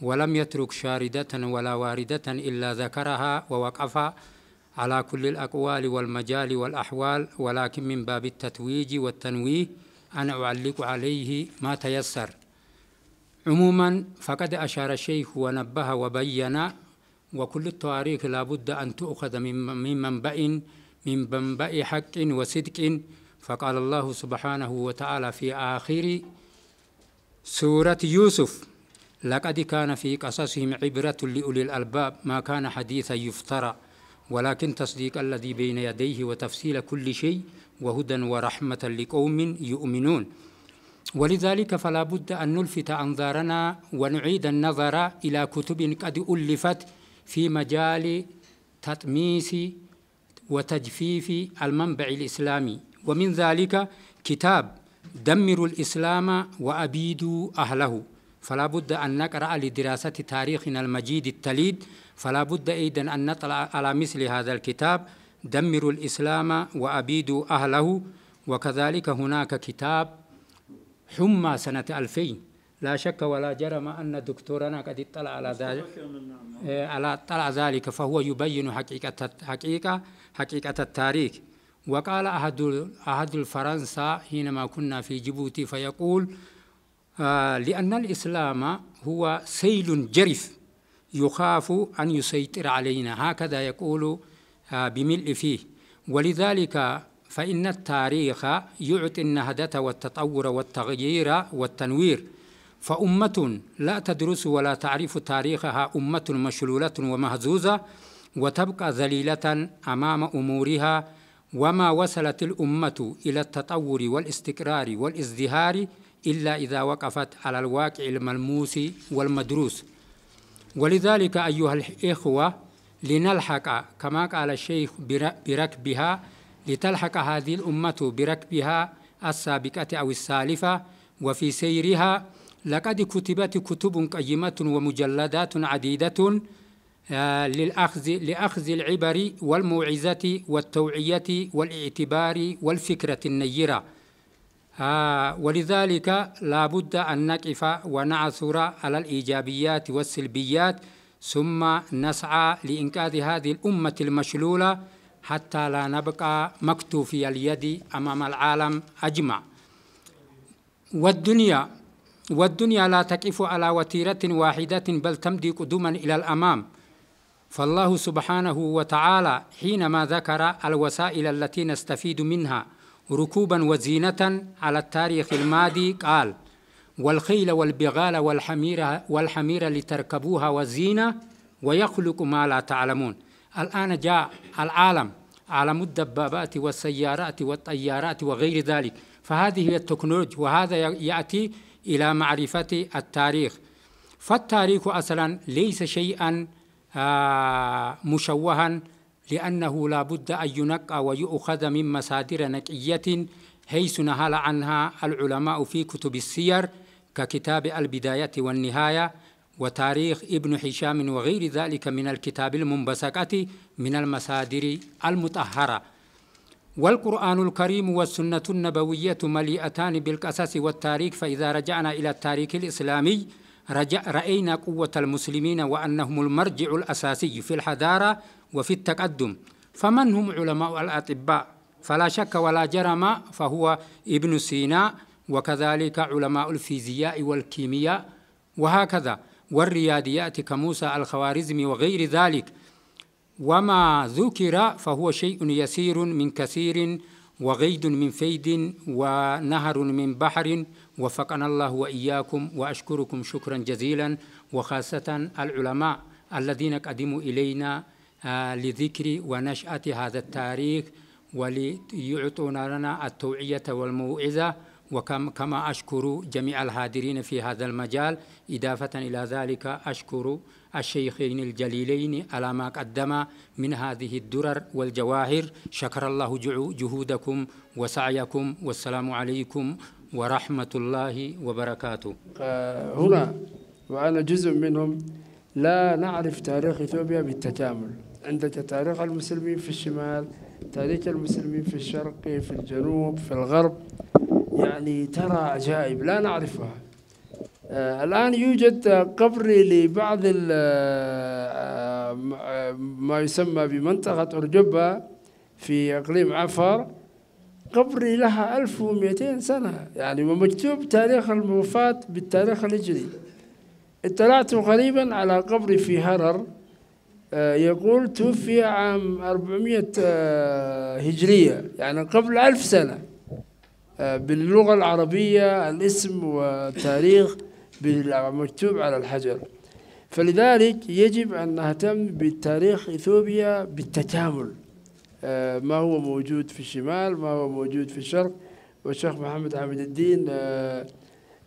ولم يترك شاردة ولا واردة إلا ذكرها ووقف على كل الأقوال والمجال والأحوال، ولكن من باب التتويج والتنويه أنا أعلق عليه ما تيسر. عموما فقد أشار الشيخ ونبه وبين، وكل التواريخ لا بد أن تؤخذ من منبع حق وصدق. فقال الله سبحانه وتعالى في آخر سورة يوسف: لقد كان في قصصهم عبرة لأولي الألباب ما كان حديثا يفترى ولكن تصديق الذي بين يديه وتفصيل كل شيء وهدى ورحمة لقوم يؤمنون. ولذلك فلا بد أن نلفت أنظارنا ونعيد النظر إلى كتب قد ألفت في مجال تطميس وتجفيف المنبع الإسلامي، ومن ذلك كتاب دمروا الإسلام وأبيدوا أهله. فلا بد أن نقرأ لدراسة تاريخنا المجيد التليد، فلا بد أيضا أن نطلع على مثل هذا الكتاب دمروا الإسلام وأبيدوا أهله. وكذلك هناك كتاب حمى سنة 2000، لا شك ولا جرم أن دكتورنا قد اطلع على ذلك، فهو يبين حقيقة التاريخ. وقال أحد الفرنسا حينما كنا في جيبوتي فيقول: لأن الإسلام هو سيل جرف يخاف أن يسيطر علينا، هكذا يقول بملء فيه. ولذلك فإن التاريخ يعطي النهضة والتطور والتغيير والتنوير، فأمة لا تدرس ولا تعرف تاريخها أمة مشلولة ومهزوزة، وتبقى ذليلة أمام أمورها. وما وصلت الأمة إلى التطور والاستقرار والازدهار إلا إذا وقفت على الواقع الملموس والمدروس. ولذلك أيها الإخوة لنلحق كما قال الشيخ بركبها، لتلحق هذه الأمة بركبها السابقة أو السالفة وفي سيرها. لقد كتبت كتب قيمة ومجلدات عديدة لأخذ العبر والموعظة والتوعية والاعتبار والفكرة النيرة. ولذلك لا بد أن نقف ونعثر على الإيجابيات والسلبيات، ثم نسعى لإنقاذ هذه الأمة المشلولة حتى لا نبقى مكتوفي اليد أمام العالم أجمع. والدنيا لا تقف على وتيرة واحدة بل تمضي قدما إلى الأمام. فالله سبحانه وتعالى حينما ذكر الوسائل التي نستفيد منها ركوبا وزينة على التاريخ الماضي قال: والخيل والبغال والحمير لتركبوها وزينة ويخلق ما لا تعلمون. الآن جاء العالم عالم الدبابات والسيارات والطيارات وغير ذلك، فهذه هي التكنولوجيا، وهذا يأتي إلى معرفة التاريخ. فالتاريخ أصلا ليس شيئا مشوها، لأنه لا بد أن ينقى ويؤخذ من مصادر نقية حيث نهل عنها العلماء في كتب السير ككتاب البداية والنهاية وتاريخ ابن هشام وغير ذلك من الكتاب المنبثقة من المصادر المطهرة. والقرآن الكريم والسنة النبوية مليئتان بالقصص والتاريخ. فإذا رجعنا إلى التاريخ الإسلامي رأينا قوة المسلمين وأنهم المرجع الأساسي في الحضارة وفي التقدم. فمن هم علماء الأطباء؟ فلا شك ولا جرم فهو ابن سينا، وكذلك علماء الفيزياء والكيمياء وهكذا، والرياضيات كموسى الخوارزمي وغير ذلك. وما ذكر فهو شيء يسير من كثير، وغيد من فيد، ونهر من بحر، وفقنا الله وإياكم. وأشكركم شكرا جزيلا، وخاصة العلماء الذين قدموا إلينا لذكر ونشأة هذا التاريخ وليعطونا لنا التوعية والموعظة، وكما أشكر جميع الحاضرين في هذا المجال. إضافة إلى ذلك أشكر الشيخين الجليلين على ما قدم من هذه الدرر والجواهر. شكر الله جهودكم وسعيكم، والسلام عليكم ورحمة الله وبركاته. هنا وأنا جزء منهم لا نعرف تاريخ إثيوبيا بالتكامل. عندك تاريخ المسلمين في الشمال، تاريخ المسلمين في الشرق، في الجنوب، في الغرب، يعني ترى عجائب لا نعرفها. الآن يوجد قبر لبعض ما يسمى بمنطقة أرجبة في إقليم عفار، قبر لها 1200 سنة يعني، ومكتوب تاريخ الوفاة بالتاريخ الهجري. اطلعت قريبا على قبر في هرر يقول توفي عام 400 هجرية، يعني قبل 1000 سنة، باللغة العربية الاسم والتاريخ مكتوب على الحجر. فلذلك يجب أن نهتم بالتاريخ إثيوبيا بالتكامل، ما هو موجود في الشمال، ما هو موجود في الشرق. والشيخ محمد عبد الدين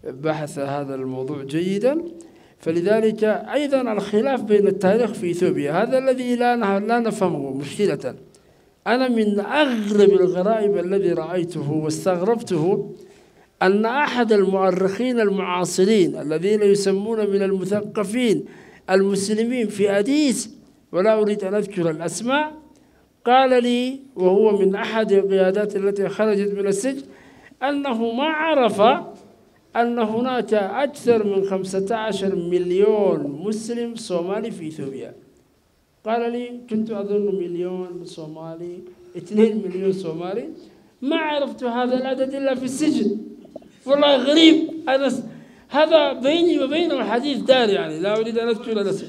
بحث هذا الموضوع جيدا. فلذلك أيضا الخلاف بين التاريخ في إثيوبيا هذا الذي لا نفهمه مشكلة. أنا من أغرب الغرائب الذي رأيته واستغربته أن أحد المؤرخين المعاصرين الذين يسمون من المثقفين المسلمين في أديس، ولا أريد أن أذكر الأسماء، قال لي وهو من أحد القيادات التي خرجت من السجن أنه ما عرف أن هناك أكثر من 15 مليون مسلم صومالي في إثيوبيا. قال لي كنت أظن مليون صومالي، 2 مليون صومالي، ما عرفت هذا العدد إلا في السجن. والله غريب. أنا هذا بيني وبينه الحديث دار، يعني لا أريد أن أذكر الاسم.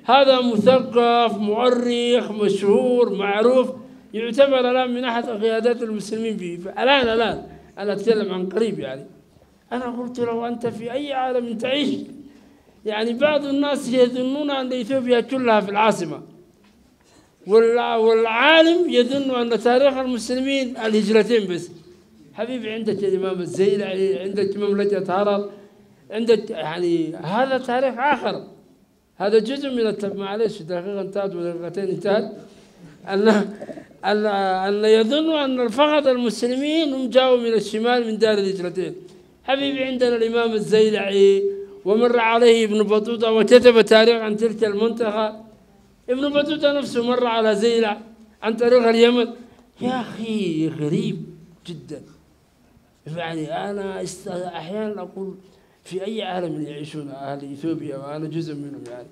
هذا مثقف مؤرخ مشهور معروف، يعتبر الآن من أحد قيادات المسلمين الآن أنا أتكلم عن قريب. يعني أنا قلت له أنت في أي عالم تعيش؟ يعني بعض الناس يظنون أن إثيوبيا كلها في العاصمة، والعالم يظن أن تاريخ المسلمين الهجرتين بس. حبيبي عندك الإمام الزيلعي، عندك مملكة هرر، عندك يعني هذا تاريخ آخر. هذا جزء من معلش دقيقة انتهت ودقيقتين انتهت. أن يظنوا أن فقط المسلمين هم جاءوا من الشمال من دار الهجرتين. حبيبي عندنا الإمام الزيلعي، ومر عليه ابن بطوطة وكتب تاريخ عن تلك المنطقة. ابن بطوطة نفسه مر على زيلع عن طريق اليمن. يا أخي غريب جدا. يعني أنا أحيانا أقول في أي عالم يعيشون أهل إثيوبيا وأنا جزء منهم. يعني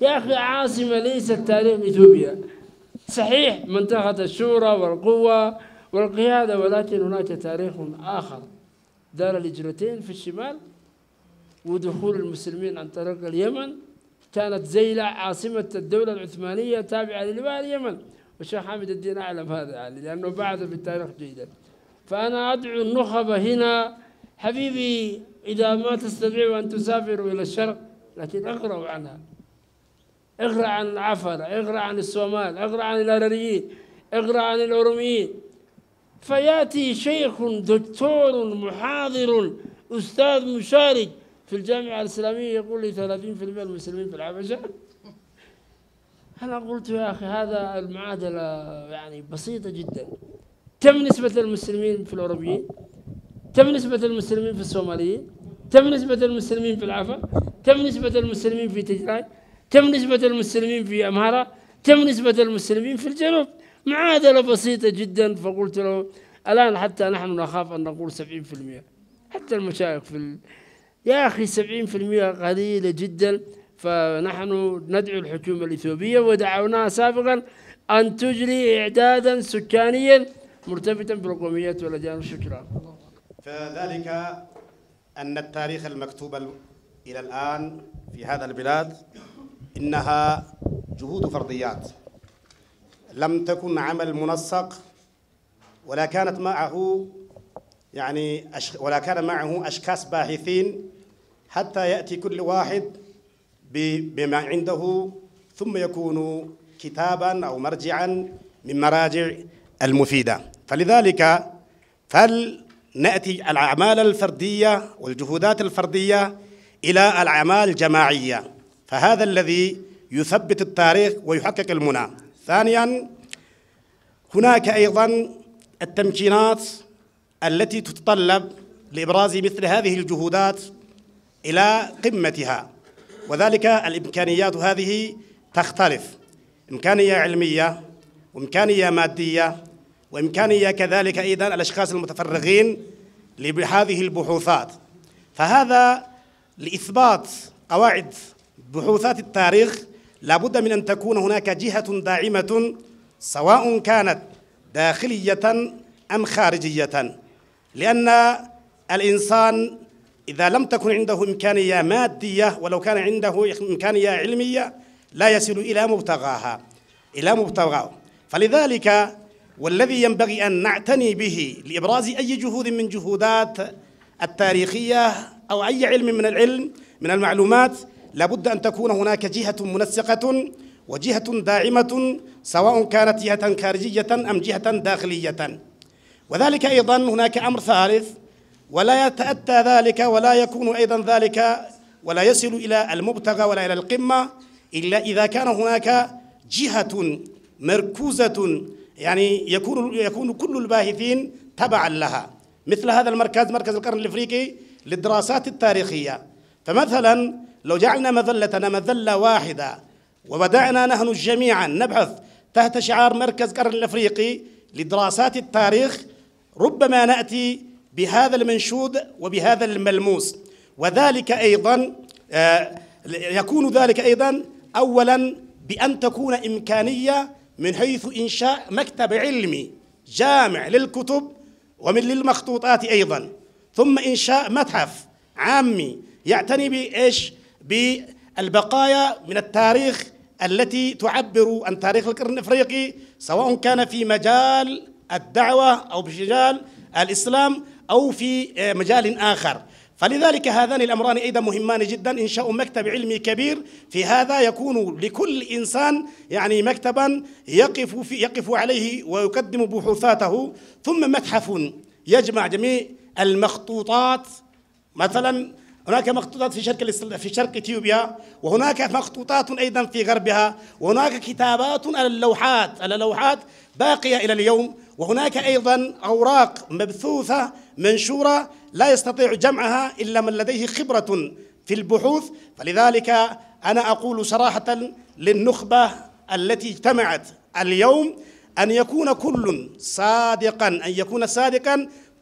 يا أخي عاصمة ليست تاريخ إثيوبيا، صحيح منطقة الشورى والقوة والقيادة، ولكن هناك تاريخ آخر. دار الهجرتين في الشمال، ودخول المسلمين عن طريق اليمن. كانت زيلع عاصمة الدولة العثمانية تابعة للواء اليمن، والشيخ حامد الدين أعلم هذا يعني لأنه بعث بالتاريخ جيدا. فأنا أدعو النخبة هنا حبيبي إذا ما تستطيعوا أن تسافروا إلى الشرق لكن اقرأوا عنها، اقرأ عن عفر، اقرأ عن الصومال، اقرأ عن الهرريين، اقرأ عن الأورميين. فيأتي شيخ دكتور محاضر أستاذ مشارك في الجامعة الإسلامية يقول لي 30% المسلمين في الحبشة. أنا قلت يا أخي هذا المعادلة يعني بسيطة جدا. كم نسبة المسلمين في الأوروبيين؟ كم نسبة المسلمين في الصوماليين؟ كم نسبة المسلمين في العفا؟ كم نسبة المسلمين في تجراي؟ كم نسبة المسلمين في أمهرة؟ كم نسبة المسلمين في الجنوب؟ معادلة بسيطة جدا. فقلت له الآن حتى نحن نخاف أن نقول 70%. حتى المشايخ يا أخي 70% قليلة جدا. فنحن ندعو الحكومة الإثيوبية ودعوناها سابقا أن تجري إعدادا سكانيا مرتبطا بالقوميات والأديان. شكرا. فذلك أن التاريخ المكتوب إلى الآن في هذا البلاد إنها جهود فرديات، لم تكن عمل منسق، ولا كانت معه ولا كان معه أشخاص باحثين حتى يأتي كل واحد بما عنده ثم يكون كتابا أو مرجعا من مراجع المفيدة. فلذلك فلنأتي الأعمال الفردية والجهودات الفردية إلى الأعمال الجماعية، فهذا الذي يثبت التاريخ ويحقق المنى. ثانيا، هناك أيضا التمكينات التي تتطلب لإبراز مثل هذه الجهودات إلى قمتها، وذلك الإمكانيات هذه تختلف، إمكانية علمية وإمكانية مادية وإمكانية كذلك أيضا الأشخاص المتفرغين لهذه البحوثات. فهذا لإثبات قواعد بحوثات التاريخ لابد من أن تكون هناك جهة داعمة سواء كانت داخلية أم خارجية، لأن الإنسان إذا لم تكن عنده إمكانية مادية ولو كان عنده إمكانية علمية لا يصل إلى مبتغاه. فلذلك والذي ينبغي أن نعتني به لإبراز أي جهود من جهودات التاريخية أو أي علم من العلم من المعلومات لابد أن تكون هناك جهة منسقة وجهة داعمة سواء كانت جهة خارجية أم جهة داخلية. وذلك أيضا هناك أمر ثالث، ولا يتأتى ذلك ولا يكون أيضا ذلك ولا يصل إلى المبتغى ولا إلى القمة إلا إذا كان هناك جهة مركوزة، يعني يكون كل الباحثين تبعا لها، مثل هذا المركز، مركز القرن الإفريقي للدراسات التاريخية. فمثلا لو جعلنا مظلتنا مظلة واحدة وبدأنا نحن جميعا نبحث تحت شعار مركز القرن الإفريقي لدراسات التاريخ، ربما نأتي بهذا المنشود وبهذا الملموس. وذلك أيضا يكون ذلك أيضا أولا بأن تكون إمكانية من حيث إنشاء مكتب علمي جامع للكتب ومن للمخطوطات أيضا، ثم إنشاء متحف عامي يعتني بإيش؟ بالبقايا من التاريخ التي تعبر عن تاريخ القرن الإفريقي، سواء كان في مجال الدعوة أو في مجال الإسلام أو في مجال آخر. فلذلك هذان الأمران أيضا مهمان جدا، إنشاء مكتب علمي كبير، في هذا يكون لكل إنسان يعني مكتبا يقف عليه ويقدم بحوثاته، ثم متحف يجمع جميع المخطوطات. مثلا هناك مخطوطات في شرق إثيوبيا، وهناك مخطوطات أيضا في غربها، وهناك كتابات على اللوحات باقية إلى اليوم، وهناك أيضا أوراق مبثوثة منشورة لا يستطيع جمعها إلا من لديه خبرة في البحوث. فلذلك أنا أقول صراحة للنخبة التي اجتمعت اليوم أن يكون كل صادقا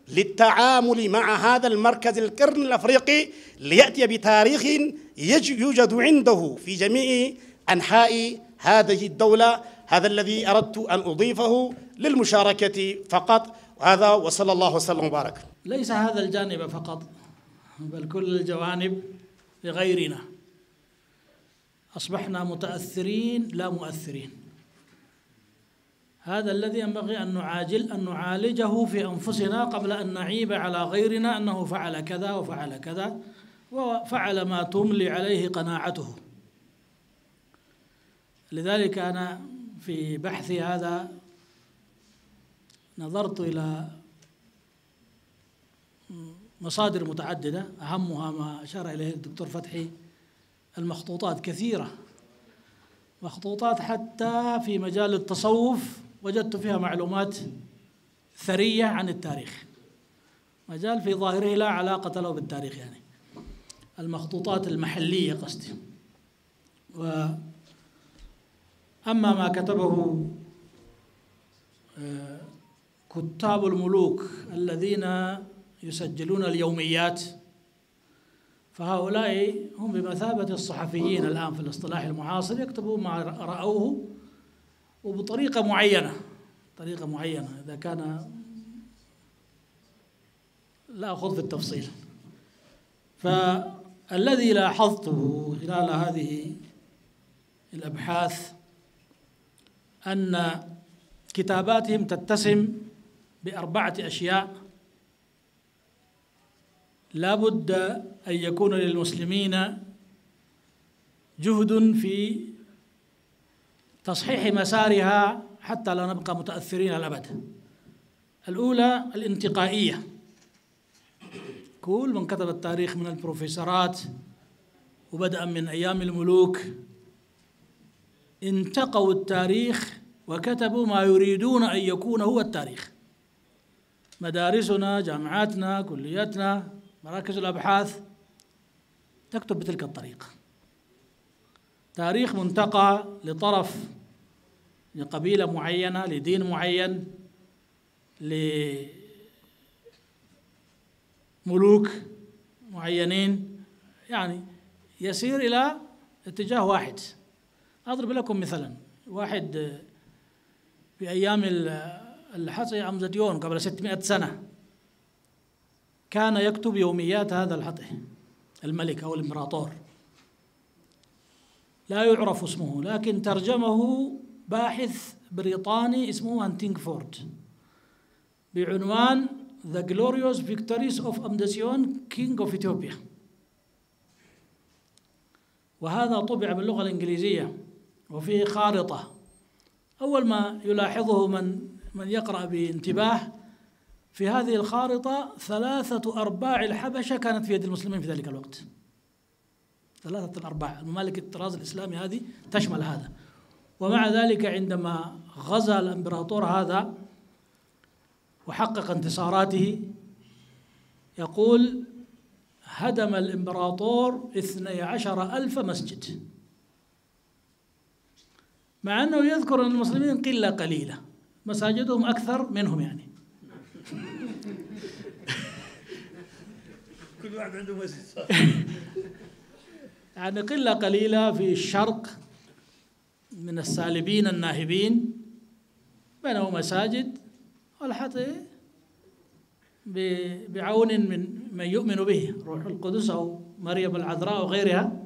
للتعامل مع هذا المركز القرن الأفريقي، ليأتي بتاريخ يوجد عنده في جميع أنحاء هذه الدولة. هذا الذي أردت أن أضيفه للمشاركة فقط، وهذا وصلى الله وسلم وبارك. ليس هذا الجانب فقط، بل كل الجوانب لغيرنا. أصبحنا متأثرين لا مؤثرين. هذا الذي ينبغي أن نعالجه في أنفسنا قبل أن نعيب على غيرنا أنه فعل كذا وفعل كذا وفعل ما تملي عليه قناعته. لذلك أنا في بحثي هذا نظرت إلى مصادر متعددة، أهمها ما أشار إليه الدكتور فتحي، المخطوطات كثيرة، مخطوطات حتى في مجال التصوف وجدت فيها معلومات ثرية عن التاريخ، مجال في ظاهره لا علاقة له بالتاريخ، يعني المخطوطات المحلية قصدي. أما ما كتبه كتاب الملوك الذين يسجلون اليوميات فهؤلاء هم بمثابة الصحفيين الآن في الاصطلاح المعاصر، يكتبوا ما رأوه وبطريقة معينة، طريقة معينة. إذا كان لا أخوض في التفصيل. فالذي لاحظته خلال هذه الأبحاث أن كتاباتهم تتسم ب4 أشياء لا بد أن يكون للمسلمين جهد في تصحيح مسارها حتى لا نبقى متأثرين الأبد. الأولى الانتقائية. كل من كتب التاريخ من البروفيسورات وبدءا من أيام الملوك انتقوا التاريخ وكتبوا ما يريدون أن يكون هو التاريخ. مدارسنا، جامعاتنا، كلياتنا، مراكز الأبحاث تكتب بتلك الطريقة. تاريخ منتقى لطرف، لقبيلة معينة، لدين معين، لملوك معينين، يعني يسير إلى اتجاه واحد. أضرب لكم مثلا، واحد في أيام الحصي عمزتيون قبل 600 سنة كان يكتب يوميات هذا الحطي الملك أو الإمبراطور، لا يعرف اسمه، لكن ترجمه باحث بريطاني اسمه هانتينغفورد بعنوان The Glorious Victories of Amdecion King of Ethiopia، وهذا طبع باللغة الإنجليزية وفيه خارطة. أول ما يلاحظه من يقرأ بانتباه في هذه الخارطة 3/4 الحبشة كانت في يد المسلمين في ذلك الوقت. 3/4 الممالك الطراز الإسلامي هذه تشمل هذا. ومع ذلك عندما غزا الإمبراطور هذا وحقق انتصاراته يقول هدم الإمبراطور 12,000 مسجد، مع أنه يذكر أن المسلمين قلة قليلة، مساجدهم أكثر منهم يعني. كل واحد عنده مسجد. يعني قلة قليلة في الشرق من السالبين الناهبين، بنوا مساجد والحطي بعون من يؤمن به، روح القدس أو مريم العذراء وغيرها،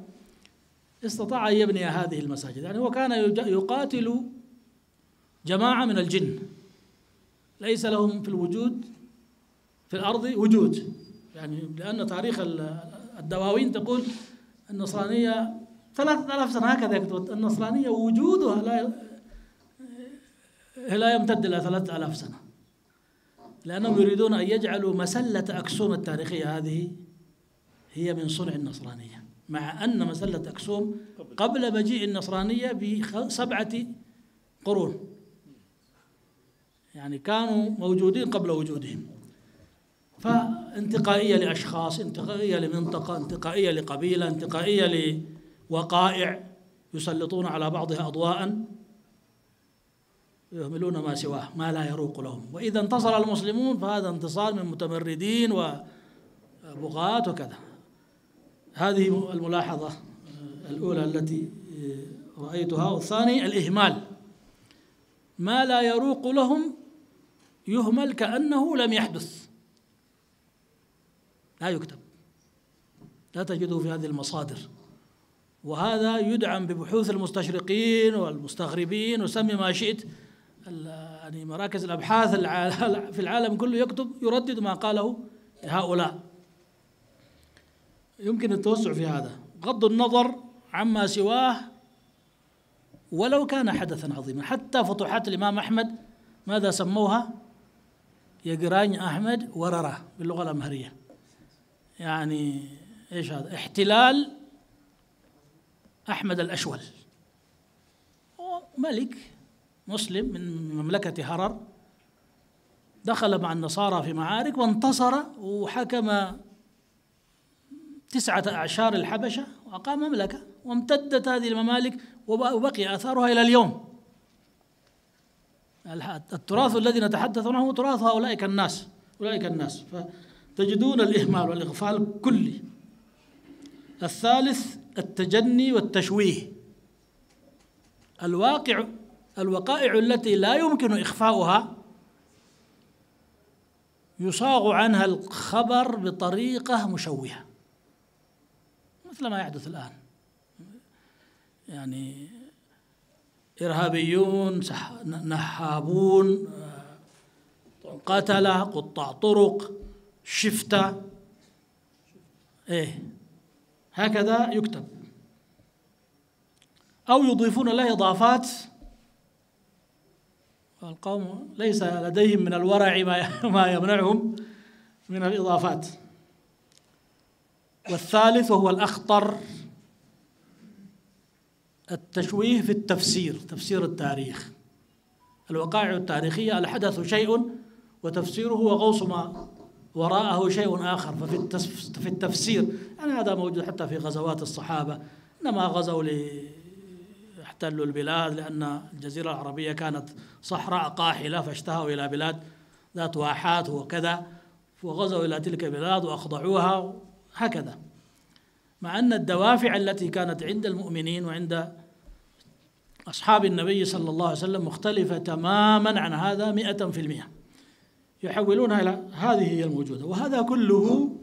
استطاع أن يبني هذه المساجد. يعني هو كان يقاتل جماعة من الجن ليس لهم في الوجود في الأرض وجود، يعني لأن تاريخ الدواوين تقول النصرانية 3000 سنة هكذا يكتب، النصرانية وجودها لا يمتد إلى 3000 سنة، لأنهم يريدون أن يجعلوا مسلة أكسوم التاريخية هذه هي من صنع النصرانية، مع أن مسلة أكسوم قبل مجيء النصرانية ب7 قرون، يعني كانوا موجودين قبل وجودهم. فانتقائية لأشخاص، انتقائية لمنطقة، انتقائية لقبيلة، انتقائية لوقائع يسلطون على بعضها أضواء يهملون ما سواه ما لا يروق لهم. وإذا انتصر المسلمون فهذا انتصار من متمردين وبغاة وكذا. هذه الملاحظة الأولى التي رأيتها. والثاني الإهمال، ما لا يروق لهم يهمل كأنه لم يحدث، لا يكتب، لا تجده في هذه المصادر. وهذا يدعم ببحوث المستشرقين والمستغربين وسمي ما شئت، يعني مراكز الأبحاث في العالم كله يكتب يردد ما قاله هؤلاء. يمكن التوسع في هذا بغض النظر عما سواه ولو كان حدثا عظيما. حتى فتوحات الإمام أحمد ماذا سموها؟ يقران أحمد وررة باللغة الأمهرية، يعني إيش هذا؟ احتلال أحمد الأشول، ملك مسلم من مملكة هرر دخل مع النصارى في معارك وانتصر وحكم 9 أعشار الحبشة وأقام مملكة، وامتدت هذه الممالك وبقي آثارها إلى اليوم. التراث الذي نتحدث عنه هو تراث أولئك الناس، فتجدون الإهمال والإغفال كلي. الثالث التجني والتشويه. الوقائع التي لا يمكن إخفاؤها يصاغ عنها الخبر بطريقة مشوهة، مثل ما يحدث الآن، يعني إرهابيون، نهابون، قتلة، قطاع طرق، شفتة، هكذا يكتب، أو يضيفون له إضافات. القوم ليس لديهم من الورع ما يمنعهم من الإضافات. والثالث وهو الأخطر التشويه في التفسير، تفسير التاريخ. الوقائع التاريخية الحدث شيء وتفسيره وغوص ما وراءه شيء آخر. ففي التفسير يعني هذا موجود حتى في غزوات الصحابة، إنما غزوا احتلوا البلاد لأن الجزيرة العربية كانت صحراء قاحلة، فاشتهوا إلى بلاد ذات واحات وكذا، وغزوا إلى تلك البلاد وأخضعوها هكذا، مع أن الدوافع التي كانت عند المؤمنين وعند أصحاب النبي صلى الله عليه وسلم مختلفة تماما عن هذا 100%. يحولونها إلى هذه هي الموجودة، وهذا كله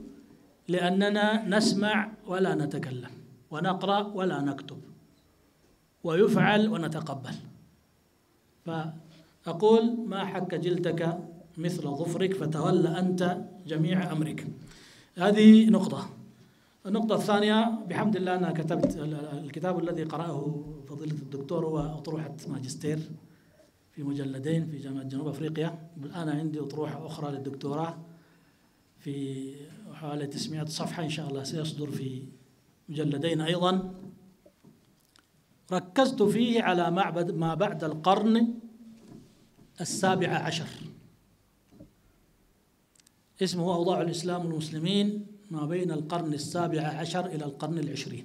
لأننا نسمع ولا نتكلم، ونقرأ ولا نكتب، ويفعل ونتقبل. فأقول ما حك جلدك مثل ظفرك فتولى أنت جميع أمرك. هذه نقطة. النقطة الثانية، بحمد الله أنا كتبت الكتاب الذي قرأه فضيلة الدكتور هو أطروحة ماجستير في مجلدين في جامعة جنوب أفريقيا. الآن عندي أطروحة أخرى للدكتوراه في حوالي 900 صفحة إن شاء الله، سيصدر في مجلدين أيضا. ركزت فيه على ما بعد القرن 17، اسمه أوضاع الإسلام والمسلمين ما بين القرن 17 إلى القرن 20.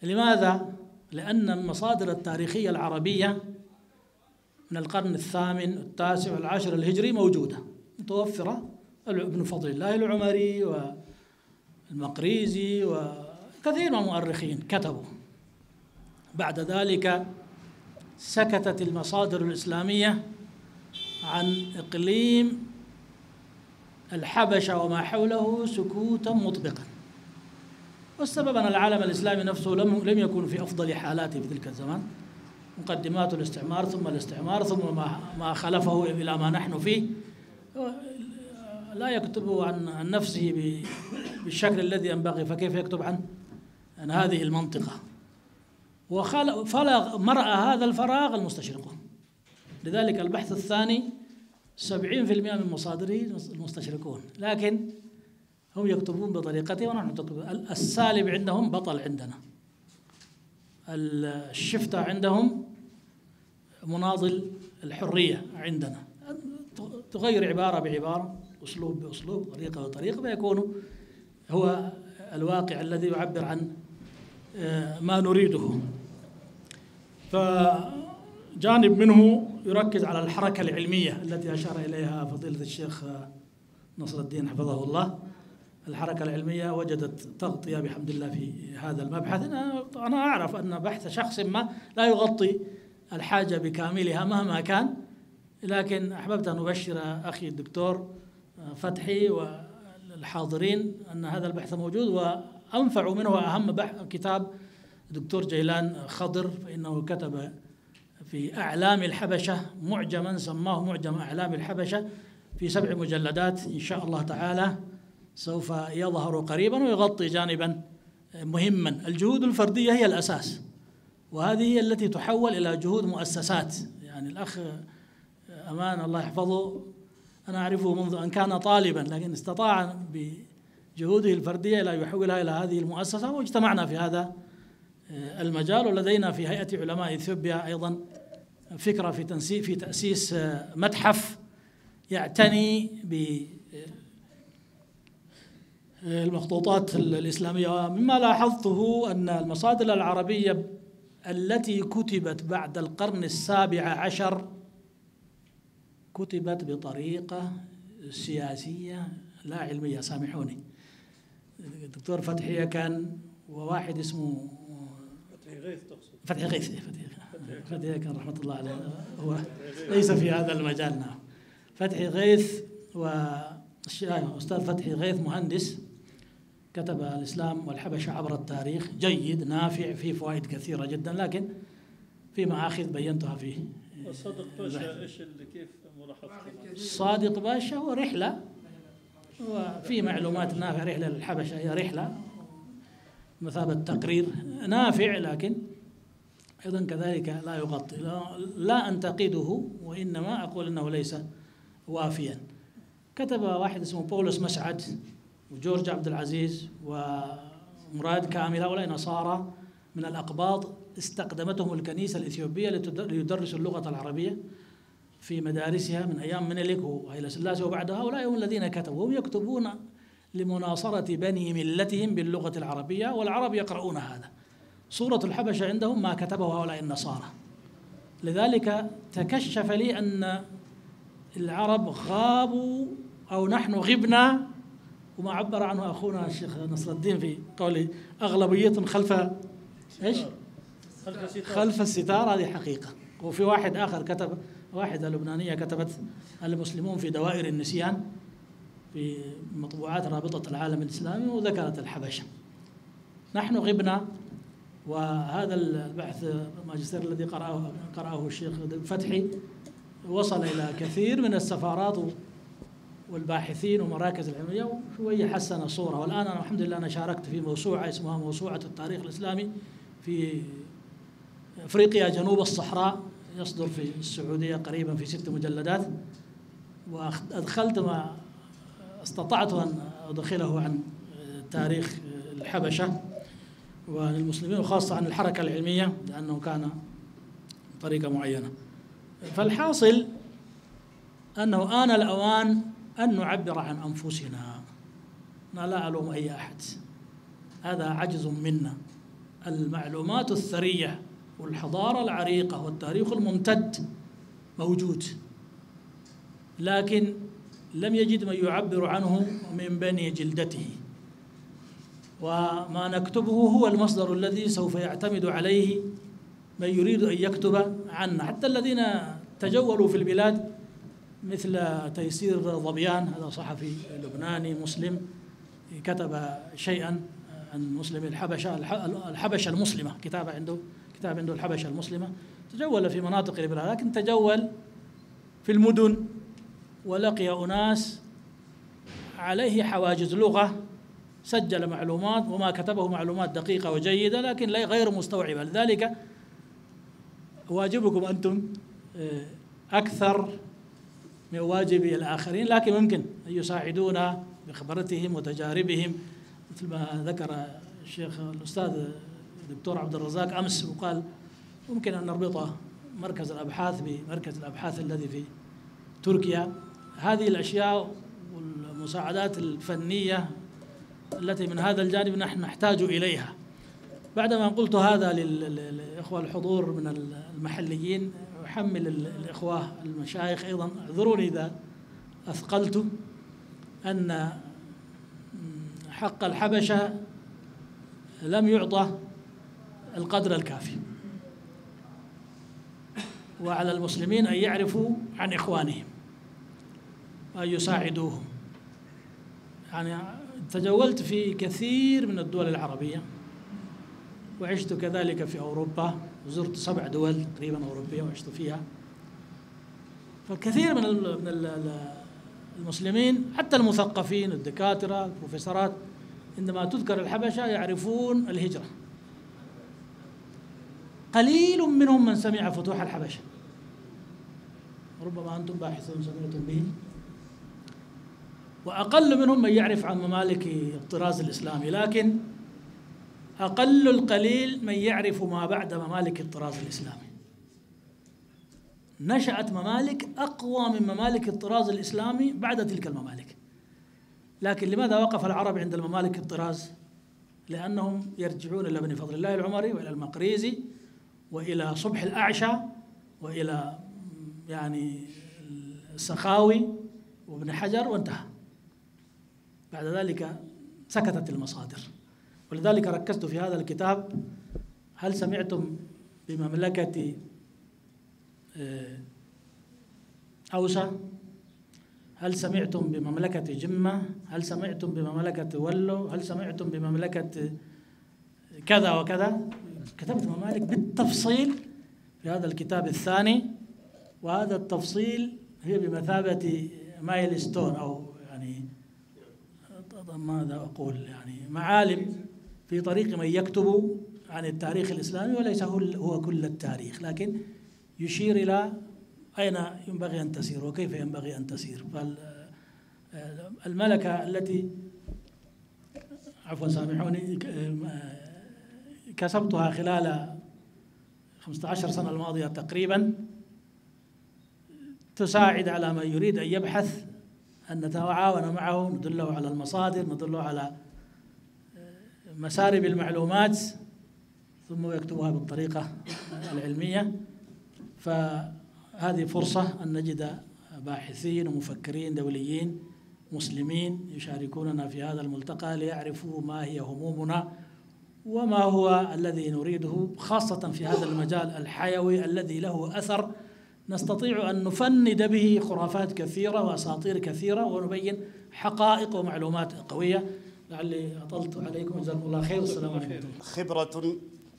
لماذا؟ لأن المصادر التاريخية العربية من القرن 8 والتاسع والعاشر الهجري موجودة متوفرة، ابن فضل الله العمري والمقريزي وكثير من المؤرخين كتبوا. بعد ذلك سكتت المصادر الإسلامية عن إقليم الحبشة وما حوله سكوتا مطبقا، والسبب أن العالم الإسلامي نفسه لم يكن في أفضل حالاته في تلك الزمان، مقدمات الاستعمار ثم الاستعمار ثم ما خلفه إلى ما نحن فيه، لا يكتب عن نفسه بالشكل الذي ينبغي، فكيف يكتب عن هذه المنطقة؟ مرأى هذا الفراغ المستشرقون. لذلك البحث الثاني 70% من مصادره المستشرقون، لكن هم يكتبون بطريقتهم ونحن نكتب. السالب عندهم بطل عندنا، الشفتة عندهم مناضل الحرية عندنا، تغير عبارة بعبارة، أسلوب بأسلوب، طريقة بطريقة، فيكون هو الواقع الذي يعبر عن ما نريده. فجانب منه يركز على الحركة العلمية التي أشار إليها فضيلة الشيخ نصر الدين حفظه الله. الحركة العلمية وجدت تغطية بحمد الله في هذا المبحث. أنا أعرف أن بحث شخص ما لا يغطي الحاجة بكاملها مهما كان، لكن أحببت أن أبشر أخي الدكتور فتحي والحاضرين أن هذا البحث موجود، وأنفع منه وأهم كتاب دكتور جيلان خضر، فإنه كتب في أعلام الحبشة معجما سماه معجم أعلام الحبشة في 7 مجلدات إن شاء الله تعالى، سوف يظهر قريبا ويغطي جانبا مهما. الجهود الفردية هي الأساس، وهذه هي التي تحول إلى جهود مؤسسات. يعني الأخ أمان الله يحفظه أنا أعرفه منذ أن كان طالبا، لكن استطاع بجهوده الفردية لا يحولها إلى هذه المؤسسة، واجتمعنا في هذا المجال. ولدينا في هيئة علماء إثيوبيا أيضا فكرة في تأسيس متحف يعتني بالمخطوطات الإسلامية. مما لاحظته أن المصادر العربية التي كتبت بعد القرن 17 كتبت بطريقة سياسية لا علمية، سامحوني، الدكتور فتحي كان، وواحد اسمه فتحي غيث تقصد؟ فتحي غيث. فتحي كان رحمة الله عليه، هو ليس في هذا المجال. نعم، فتحي غيث. أستاذ فتحي غيث مهندس، كتب الإسلام والحبشة عبر التاريخ، جيد نافع، فيه فوائد كثيرة جدا، لكن في مآخذ بينتها فيه. صادق باشا ايش اللي كيف ملاحظتك؟ صادق باشا هو رحلة، وفي معلومات نافعة. رحلة للحبشة هي رحلة مثابة تقرير نافع، لكن أيضا كذلك لا يغطي. لا أنتقده، وإنما أقول أنه ليس وافيا. كتب واحد اسمه بولس مسعد وجورج عبد العزيز ومراد كامل، هؤلاء نصارى من الأقباط استقدمتهم الكنيسة الإثيوبية ليدرسوا اللغة العربية في مدارسها من أيام منيلك وهيلا سلاسي وبعدها. هؤلاء هم الذين كتبوا، هم يكتبون لمناصرة بني ملتهم باللغة العربية، والعرب يقرؤون هذا. صورة الحبشة عندهم ما كتبه هؤلاء النصارى. لذلك تكشف لي أن العرب غابوا أو نحن غبنا، وما عبر عنه أخونا الشيخ نصر الدين في قوله أغلبية خلف إيش؟ خلف الستار. هذه حقيقة. وفي واحد آخر كتب، واحدة لبنانية كتبت المسلمون في دوائر النسيان في مطبوعات رابطة العالم الإسلامي، وذكرت الحبشة. نحن غبنا. وهذا البحث الماجستير الذي قرأه الشيخ فتحي وصل إلى كثير من السفارات والباحثين ومراكز العلمية، وشوية حسن الصورة. والآن أنا الحمد لله أنا شاركت في موسوعة اسمها موسوعة التاريخ الإسلامي في أفريقيا جنوب الصحراء، يصدر في السعودية قريبا في 6 مجلدات، وأدخلت ما استطعت أن أدخله عن تاريخ الحبشة والمسلمين، وخاصة عن الحركة العلمية، لأنه كان طريقة معينة. فالحاصل أنه آن الأوان أن نعبر عن أنفسنا. أنا لا ألوم أي أحد، هذا عجز منا. المعلومات الثرية والحضارة العريقة والتاريخ الممتد موجود، لكن لم يجد من يعبر عنه من بني جلدته. وما نكتبه هو المصدر الذي سوف يعتمد عليه من يريد أن يكتب عنا. حتى الذين تجولوا في البلاد مثل تيسير ظبيان، هذا صحفي لبناني مسلم، كتب شيئا عن مسلم الحبشة المسلمة، كتاب عنده الحبشة المسلمة. تجول في مناطق البلاد، لكن تجول في المدن ولقي أناس عليه حواجز لغة، سجل معلومات وما كتبه معلومات دقيقة وجيدة، لكن غير مستوعبة. لذلك واجبكم أنتم أكثر من واجب الآخرين، لكن ممكن أن يساعدونا بخبرتهم وتجاربهم، مثل ما ذكر الشيخ الأستاذ الدكتور عبد الرزاق أمس، وقال ممكن أن نربط مركز الأبحاث بمركز الأبحاث الذي في تركيا. هذه الأشياء والمساعدات الفنية التي من هذا الجانب نحن نحتاج إليها. بعدما قلت هذا للإخوة الحضور من المحليين، أحمل الإخوة المشايخ أيضا، اعذروني إذا أثقلت، أن حق الحبشة لم يعطى القدر الكافي، وعلى المسلمين أن يعرفوا عن إخوانهم وأن يساعدوهم. يعني تجولت في كثير من الدول العربية، وعشت كذلك في أوروبا، وزرت 7 دول تقريبا أوروبية وعشت فيها. فالكثير من المسلمين حتى المثقفين الدكاترة البروفيسورات عندما تذكر الحبشة يعرفون الهجرة. قليل منهم من سمع فتوح الحبشة، ربما أنتم باحثون سمعتم به، وأقل منهم من يعرف عن ممالك الطراز الإسلامي، لكن أقل القليل من يعرف ما بعد ممالك الطراز الإسلامي. نشأت ممالك أقوى من ممالك الطراز الإسلامي بعد تلك الممالك. لكن لماذا وقف العرب عند الممالك الطراز؟ لأنهم يرجعون إلى بني فضل الله العمري وإلى المقريزي وإلى صبح الأعشى وإلى يعني السخاوي وابن حجر، وانتهى. بعد ذلك سكتت المصادر. ولذلك ركزت في هذا الكتاب: هل سمعتم بمملكة أوسة؟ هل سمعتم بمملكة جمة؟ هل سمعتم بمملكة ولو؟ هل سمعتم بمملكة كذا وكذا؟ كتبت ممالك بالتفصيل في هذا الكتاب الثاني، وهذا التفصيل هي بمثابة مايلستون، أو يعني ماذا أقول، يعني معالم في طريق من يكتب عن التاريخ الإسلامي، وليس هو كل التاريخ، لكن يشير إلى أين ينبغي أن تسير وكيف ينبغي أن تسير. فالملكة التي عفوا سامحوني كسبتها خلال 15 سنة الماضية تقريبا، تساعد على من يريد أن يبحث أن نتعاون معه، ندله على المصادر، ندله على مسارب المعلومات، ثم يكتبها بالطريقة العلمية. فهذه فرصة أن نجد باحثين ومفكرين دوليين مسلمين يشاركوننا في هذا الملتقى ليعرفوا ما هي همومنا وما هو الذي نريده، خاصة في هذا المجال الحيوي الذي له أثر نستطيع أن نفند به خرافات كثيرة وأساطير كثيرة ونبين حقائق ومعلومات قوية. لعلي أطلت عليكم، جزاكم الله خير، والسلام عليكم. خبرة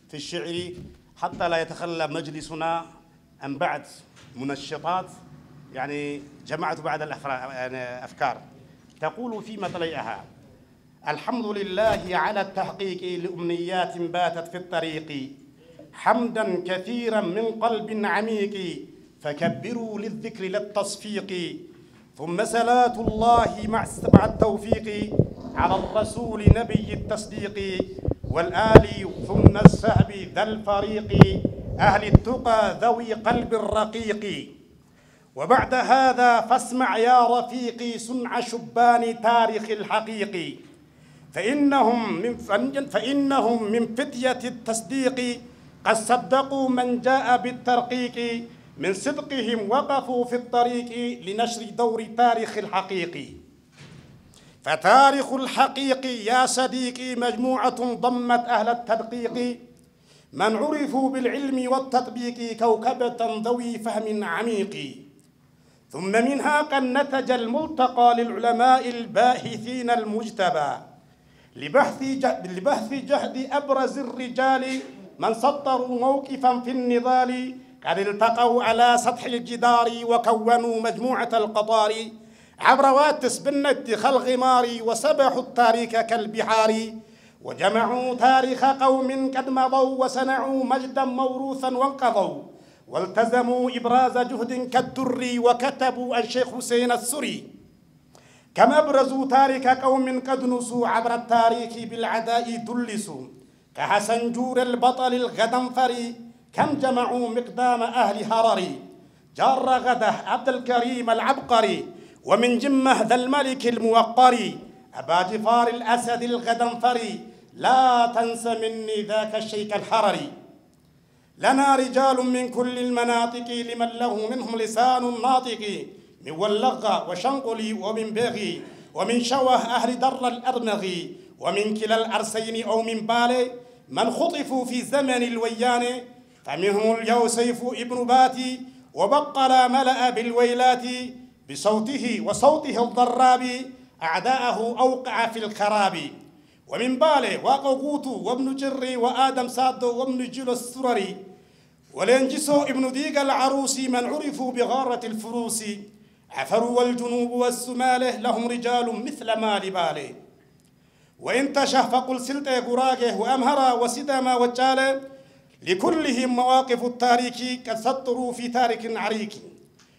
في الشعر حتى لا يتخلى مجلسنا عن بعض منشطات، يعني جمعت بعض الأفكار تقول في مطلعها: الحمد لله على التحقيق لأمنيات باتت في الطريق، حمدا كثيرا من قلب عميق، فكبروا للذكر للتصفيق، ثم صلاة الله مع التوفيق على الرسول نبي التصديق، والآل ثم الصحب ذا الفريق، أهل التقى ذوي قلب الرقيق. وبعد هذا فاسمع يا رفيقي صنع شبان تاريخ الحقيقي، فإنهم من فتية التصديق قد صدقوا من جاء بالترقيق، من صدقهم وقفوا في الطريق لنشر دور تاريخ الحقيقي. فتاريخ الحقيقي يا صديقي مجموعة ضمت أهل التدقيق، من عرفوا بالعلم والتطبيق كوكبة ذوي فهم عميق، ثم منها قد نتج الملتقى للعلماء الباحثين المجتبى، لبحث جهد أبرز الرجال من سطروا موقفا في النضال، قد التقوا على سطح الجدار وكونوا مجموعة القطار، عبر واتس بالند كالغمار وسبحوا التاريخ كالبحار، وجمعوا تاريخ قوم قد مضوا وصنعوا مجدا موروثا وانقضوا، والتزموا إبراز جهد كالدر وكتبوا الشيخ حسين السري، كما أبرزوا تاريخ قوم قد نسوا عبر التاريخ بالعداء دلسوا، كحسنجور البطل الغدنفري، كم جمعوا مقدام أهل هرري، جار غده عبد الكريم العبقري، ومن جمه ذا الملك الموقري، أبا جفار الأسد الغدنفري، لا تنس مني ذاك الشيك الحرري. لنا رجال من كل المناطق لمن له منهم لسان ناطق، من ولغة وشنقلي ومن بغي ومن شوه أهل در الأرمغي، ومن كلا الأرسين أو من بالي من خطفوا في زمن الويان، فمنهم اليوسيف ابن باتي وبقل ملأ بالويلات، بصوته وصوته الضراب أعداءه أوقع في الخراب، ومن بالي وقوقوت وابن جري وآدم سادو وابن جيل السرري، ولينجسو ابن ديق العروسي من عرفوا بغارة الفروس، عفروا والجنوب والسماله لهم رجال مثل ما لباله، وإن تشه فقل سلطة قراقه وأمهرا وسدما وجاله، لكلهم مواقف التاريخ قد سطروا في تاريخ عريق،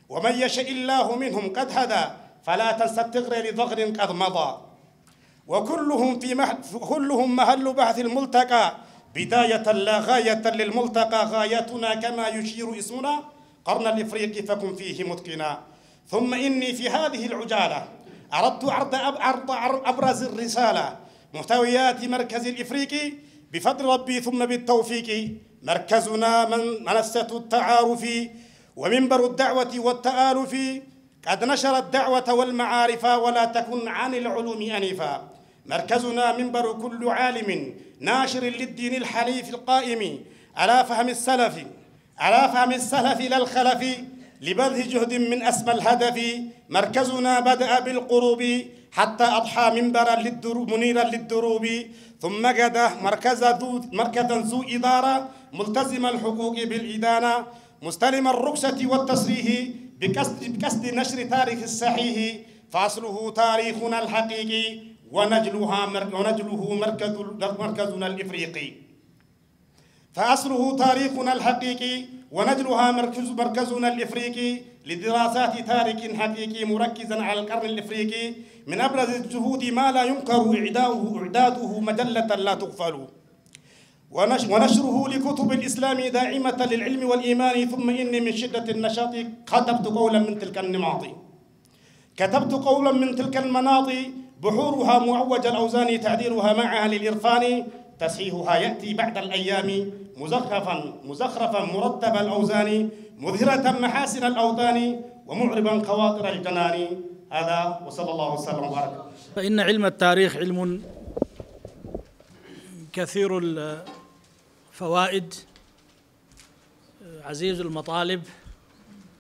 ومن يشاء الله منهم قد هدى فلا تنس التغر لضغر قد مضى، وكلهم كلهم محل بحث الملتقى، بداية لا غاية للملتقى، غايتنا كما يشير اسمنا قرن الإفريقي فكن فيه متقنا. ثم إني في هذه العجالة أردت عرض أبرز الرسالة، محتويات مركز الإفريقي بفضل ربي ثم بالتوفيق، مركزنا منصة التعارف ومنبر الدعوة والتآلف، قد نشر الدعوة والمعارف ولا تكن عن العلوم أنفا، مركزنا منبر كل عالم ناشر للدين الحنيف القائم على فهم السلف لا الخلف لبذل جهد من أسمى الهدف. مركزنا بدأ بالقروب حتى أضحى منبرا منيرا للدروب، ثم غدا مركزا ذو إدارة ملتزم الحقوق بالإدانة، مستلم الرخصة والتصريح بقصد نشر تاريخ الصحيح، فأصله تاريخنا الحقيقي ونجله مركزنا الإفريقي. فأصله تاريخنا الحقيقي ونجلها مركزنا الإفريقي لدراسات تاريخ حقيقي مركزا على القرن الإفريقي. من أبرز الجهود ما لا ينكر إعداده مجلة لا تغفل، ونشره لكتب الإسلام داعمة للعلم والإيمان. ثم إني من شدة النشاط كتبت قولا من تلك المناط بحورها معوج الأوزان، تعديلها مع أهل الإرفان، تصحيحها يأتي بعد الأيام مزخرفا مرتب الأوزان، مظهرة محاسن الأوطان ومعربا خواطر الجنان. هذا وصلى الله وسلم وبارك. فإن علم التاريخ علم كثير الفوائد عزيز المطالب،